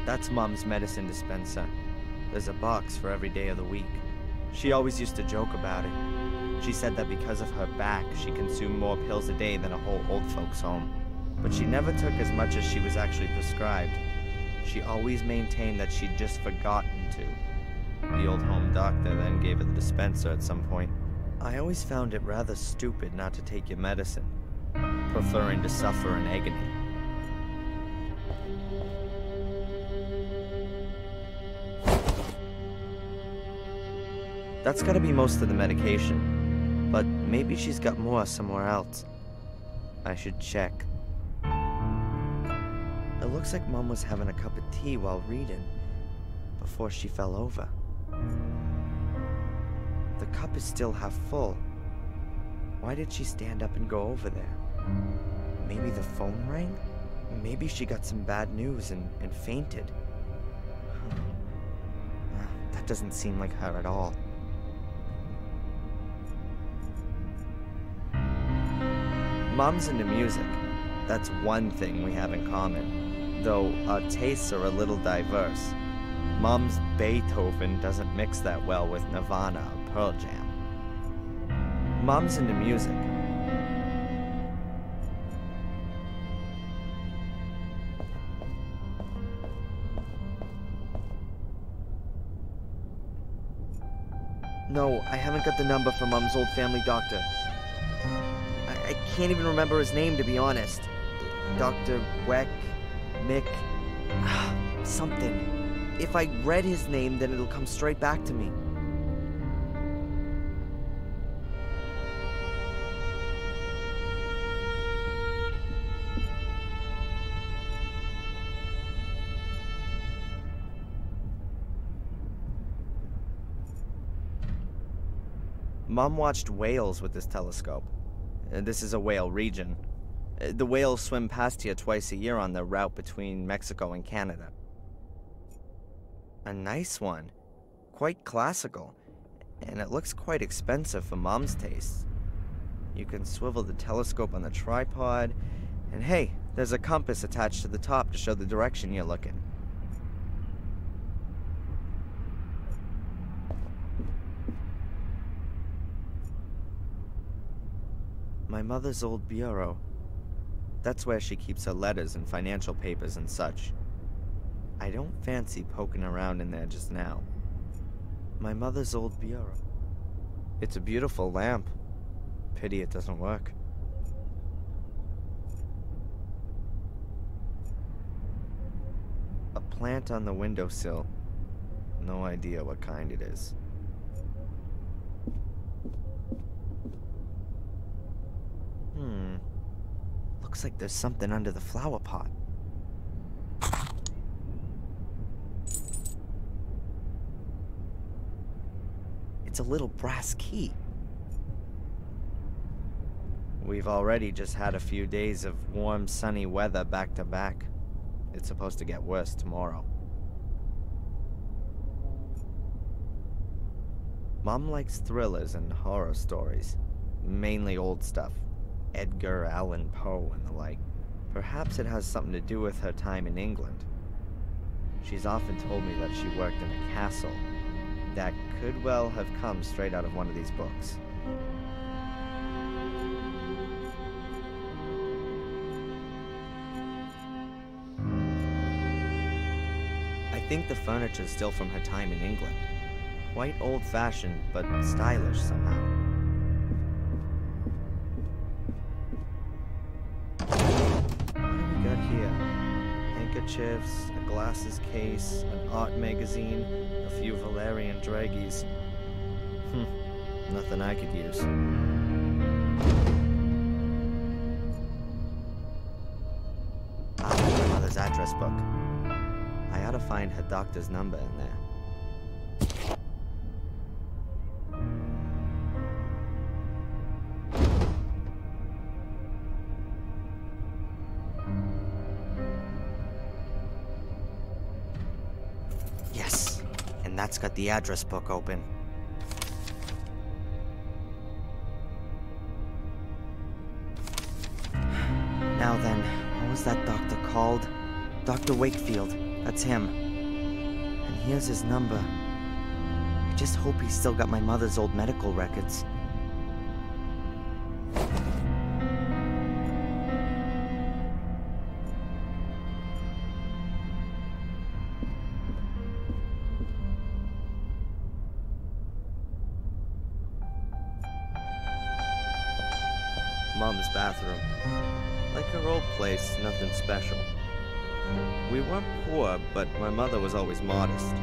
That's Mom's medicine dispenser. There's a box for every day of the week. She always used to joke about it. She said that because of her back, she consumed more pills a day than a whole old folks' home. But she never took as much as she was actually prescribed. She always maintained that she'd just forgotten to. The old home doctor then gave her the dispenser at some point. I always found it rather stupid not to take your medicine, preferring to suffer in agony. That's gotta be most of the medication, but maybe she's got more somewhere else. I should check. It looks like Mom was having a cup of tea while reading, before she fell over. The cup is still half full. Why did she stand up and go over there? Maybe the phone rang? Maybe she got some bad news and fainted. That doesn't seem like her at all. Mom's into music. That's one thing we have in common, though our tastes are a little diverse. Mom's Beethoven doesn't mix that well with Nirvana or Pearl Jam. Mom's into music. No, I haven't got the number from Mom's old family doctor. I can't even remember his name, to be honest. Dr. Mick, something. If I read his name, then it'll come straight back to me. Mom watched whales with this telescope. This is a whale region. The whales swim past here twice a year on their route between Mexico and Canada. A nice one. Quite classical. And it looks quite expensive for Mom's tastes. You can swivel the telescope on the tripod, and hey, there's a compass attached to the top to show the direction you're looking. My mother's old bureau. That's where she keeps her letters and financial papers and such. I don't fancy poking around in there just now. My mother's old bureau. It's a beautiful lamp. Pity it doesn't work. plant on the windowsill. No idea what kind it is. Looks like there's something under the flower pot. It's a little brass key. We've already just had a few days of warm, sunny weather back to back. It's supposed to get worse tomorrow. Mom likes thrillers and horror stories, mainly old stuff. Edgar Allan Poe and the like. Perhaps it has something to do with her time in England. She's often told me that she worked in a castle. That could well have come straight out of one of these books. I think the furniture's still from her time in England. Quite old-fashioned, but stylish somehow. Here. Handkerchiefs, a glasses case, an art magazine, a few Valerian draggies. Nothing I could use. My mother's address book. I ought to find her doctor's number in there. That's got the address book open. Now then, what was that doctor called? Dr. Wakefield. That's him. And here's his number. I just hope he's still got my mother's old medical records. Mom's bathroom. Like her old place, nothing special. We weren't poor, but my mother was always modest.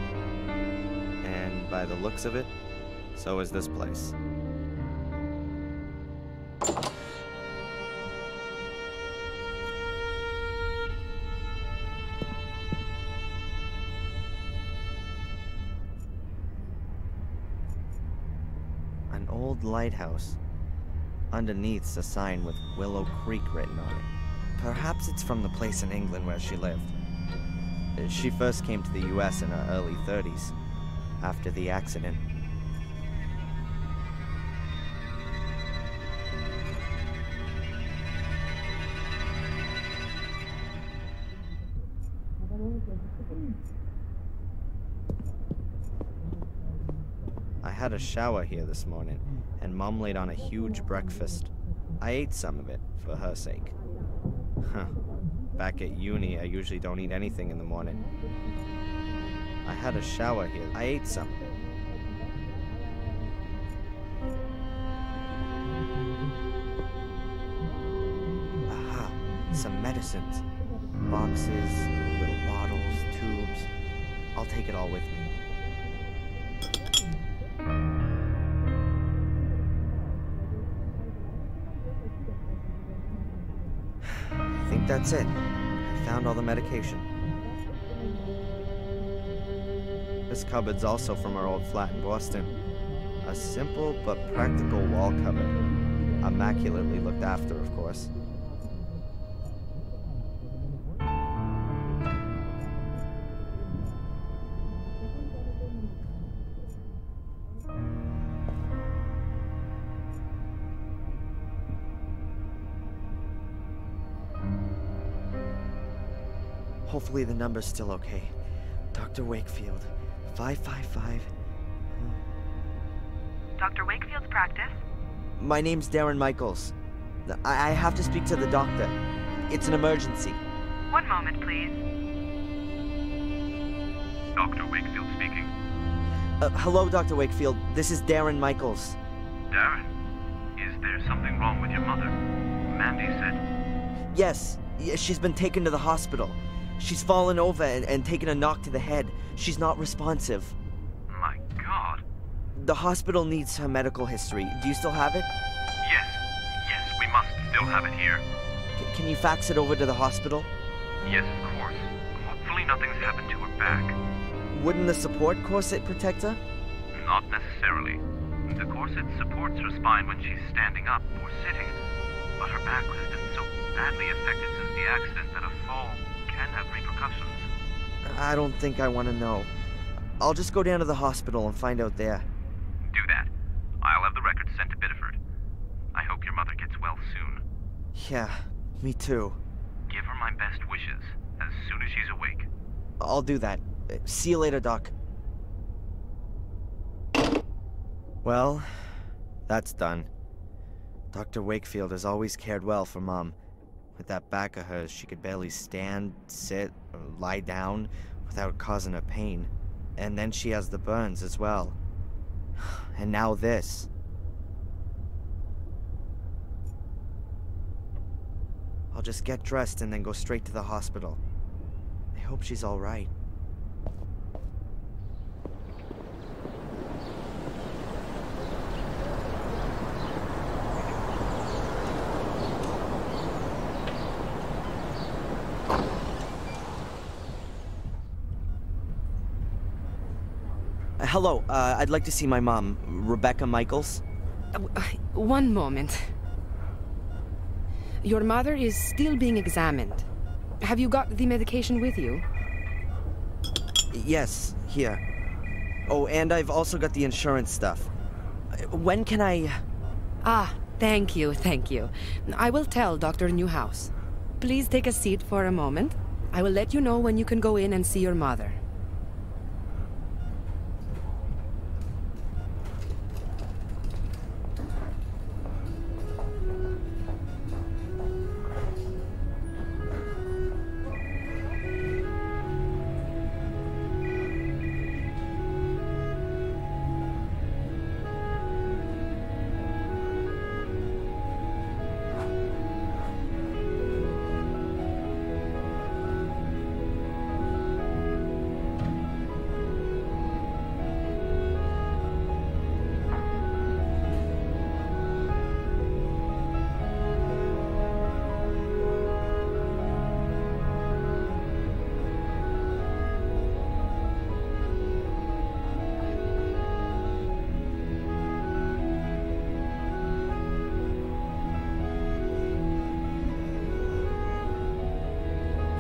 And by the looks of it, so is this place. An old lighthouse. Underneath's a sign with Willow Creek written on it. Perhaps it's from the place in England where she lived. She first came to the US in her early 30s, after the accident. I had a shower here this morning, and Mom laid on a huge breakfast. I ate some of it, for her sake. Back at uni, I usually don't eat anything in the morning. I had a shower here. I ate some. Aha, some medicines. Boxes, little bottles, tubes. I'll take it all with me. I think that's it. I found all the medication. This cupboard's also from our old flat in Boston. A simple but practical wall cupboard. Immaculately looked after, of course. Hopefully the number's still okay. Dr. Wakefield, 555. Dr. Wakefield's practice? My name's Darren Michaels. I have to speak to the doctor. It's an emergency. One moment, please. Dr. Wakefield speaking. Hello, Dr. Wakefield. This is Darren Michaels. Darren, is there something wrong with your mother? Mandy said. Yes, she's been taken to the hospital. She's fallen over and taken a knock to the head. She's not responsive. My God. The hospital needs her medical history. Do you still have it? Yes, we must still have it here. Can you fax it over to the hospital? Yes, of course. Hopefully nothing's happened to her back. Wouldn't the support corset protect her? Not necessarily. The corset supports her spine when she's standing up or sitting, but her back has been so badly affected since the accident that a fall can have repercussions. I don't think I want to know. I'll just go down to the hospital and find out there. Do that. I'll have the records sent to Biddeford. I hope your mother gets well soon. Yeah, me too. Give her my best wishes as soon as she's awake. I'll do that. See you later, Doc. Well, that's done. Dr. Wakefield has always cared well for Mom. With that back of hers, she could barely stand, sit, or lie down without causing her pain. And then she has the burns as well. And now this. I'll just get dressed and then go straight to the hospital. I hope she's all right. Hello, I'd like to see my mom, Rebecca Michaels. One moment. Your mother is still being examined. Have you got the medication with you? Yes, here. Oh, and I've also got the insurance stuff. When can I... Ah, thank you, thank you. I will tell Dr. Newhouse. Please take a seat for a moment. I will let you know when you can go in and see your mother.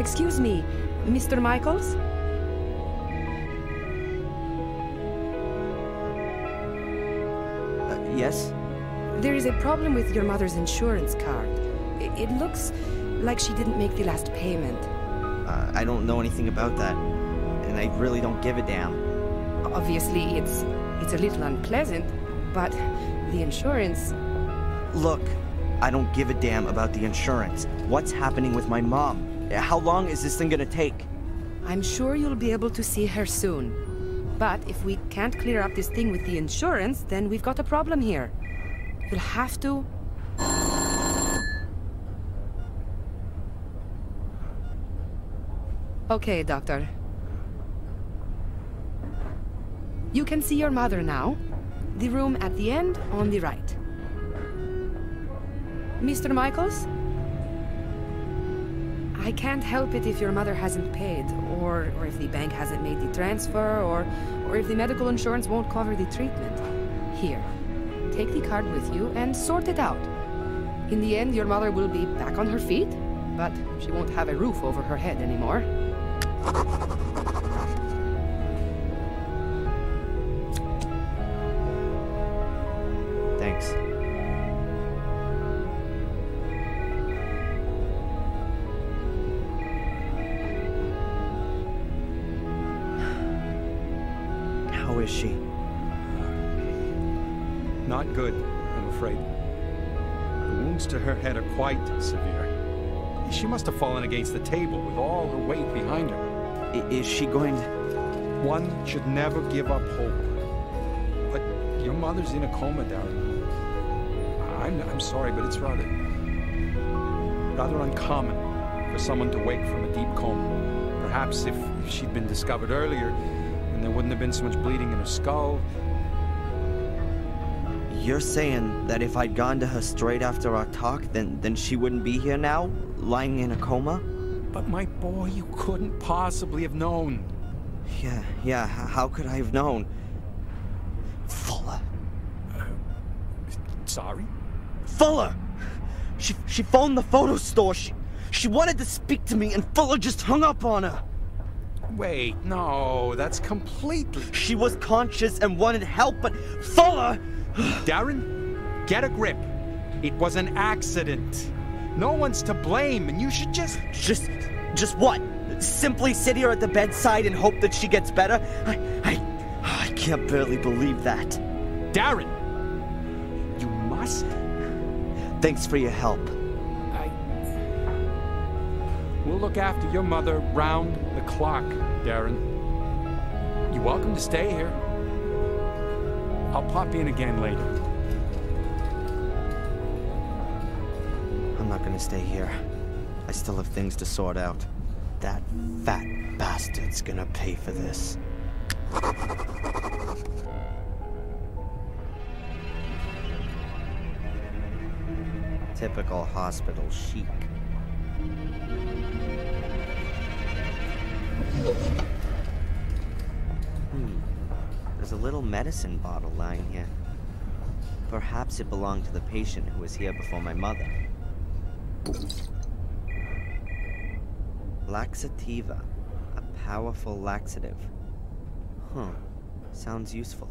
Excuse me, Mr. Michaels? Yes? There is a problem with your mother's insurance card. It looks like she didn't make the last payment. I don't know anything about that, and I really don't give a damn. Obviously, it's a little unpleasant, but the insurance... Look, I don't give a damn about the insurance. What's happening with my mom? How long is this thing gonna take? I'm sure you'll be able to see her soon. But if we can't clear up this thing with the insurance, then we've got a problem here. You'll have to... Okay, Doctor. You can see your mother now. The room at the end on the right. Mr. Michaels? I can't help it if your mother hasn't paid, or if the bank hasn't made the transfer, or if the medical insurance won't cover the treatment. Here, take the card with you and sort it out. In the end, your mother will be back on her feet, but she won't have a roof over her head anymore. Thanks. How is she? Not good, I'm afraid. The wounds to her head are quite severe. She must have fallen against the table with all her weight behind her. Is she going to... One should never give up hope. But your mother's in a coma, Darren. I'm sorry, but it's rather uncommon for someone to wake from a deep coma. perhaps if she'd been discovered earlier, and there wouldn't have been so much bleeding in her skull. You're saying that if I'd gone to her straight after our talk, then she wouldn't be here now, lying in a coma? But my boy, you couldn't possibly have known. Yeah, how could I have known? Fuller. Sorry? Fuller! She phoned the photo store. She wanted to speak to me, and Fuller just hung up on her. Wait, no, that's completely... She was conscious and wanted help, but Fuller... Darren, get a grip. It was an accident. No one's to blame, and you should just... Just what? Simply sit here at the bedside and hope that she gets better? I can't barely believe that. Darren! You must... Thanks for your help. We'll look after your mother round the clock, Darren. You're welcome to stay here. I'll pop in again later. I'm not gonna stay here. I still have things to sort out. That fat bastard's gonna pay for this. Typical hospital chic. There's a little medicine bottle lying here. Perhaps it belonged to the patient who was here before my mother. Laxativa, a powerful laxative. Huh, sounds useful.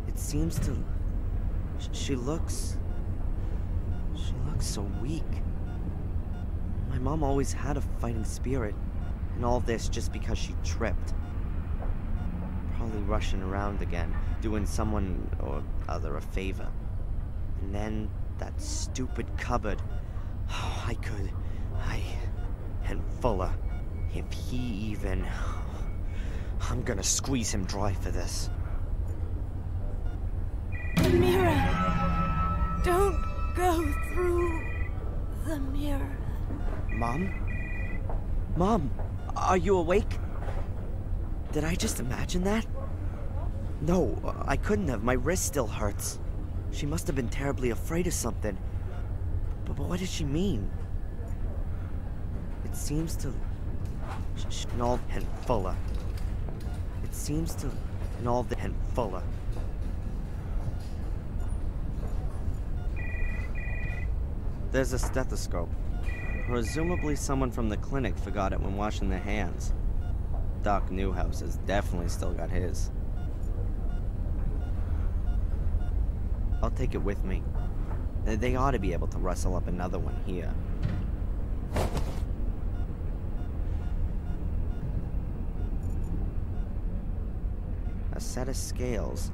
It seems to... She looks so weak. My mom always had a fighting spirit, and all this just because she tripped. Probably rushing around again, doing someone or other a favor. And then that stupid cupboard. Oh, and Fuller. If he even... I'm gonna squeeze him dry for this. The mirror. Don't go through the mirror. Mom? Mom, are you awake? Did I just imagine that? No, I couldn't have. My wrist still hurts. She must have been terribly afraid of something. But what did she mean? It seems to... and Fuller. It seems to... and Fuller. There's a stethoscope. Presumably someone from the clinic forgot it when washing their hands. Doc Newhouse has definitely still got his. I'll take it with me. They ought to be able to rustle up another one here. A set of scales.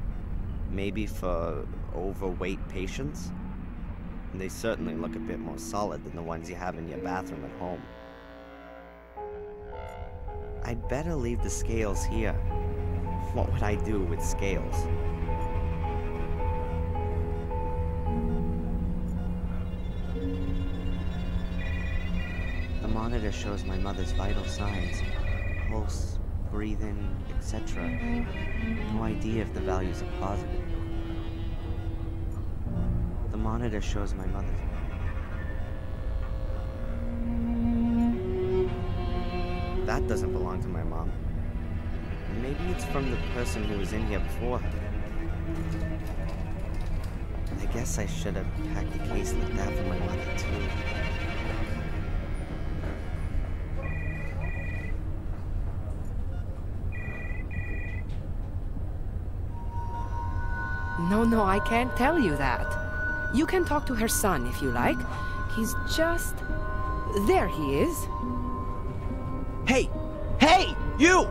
Maybe for overweight patients? They certainly look a bit more solid than the ones you have in your bathroom at home. I'd better leave the scales here. What would I do with scales? The monitor shows my mother's vital signs. Pulse, breathing, etc. No idea if the values are positive. The monitor shows my mother. That doesn't belong to my mom. Maybe it's from the person who was in here before her. I guess I should have packed a case like that for my mother too. No, I can't tell you that. You can talk to her son if you like. He's just... There he is. Hey! Hey! You!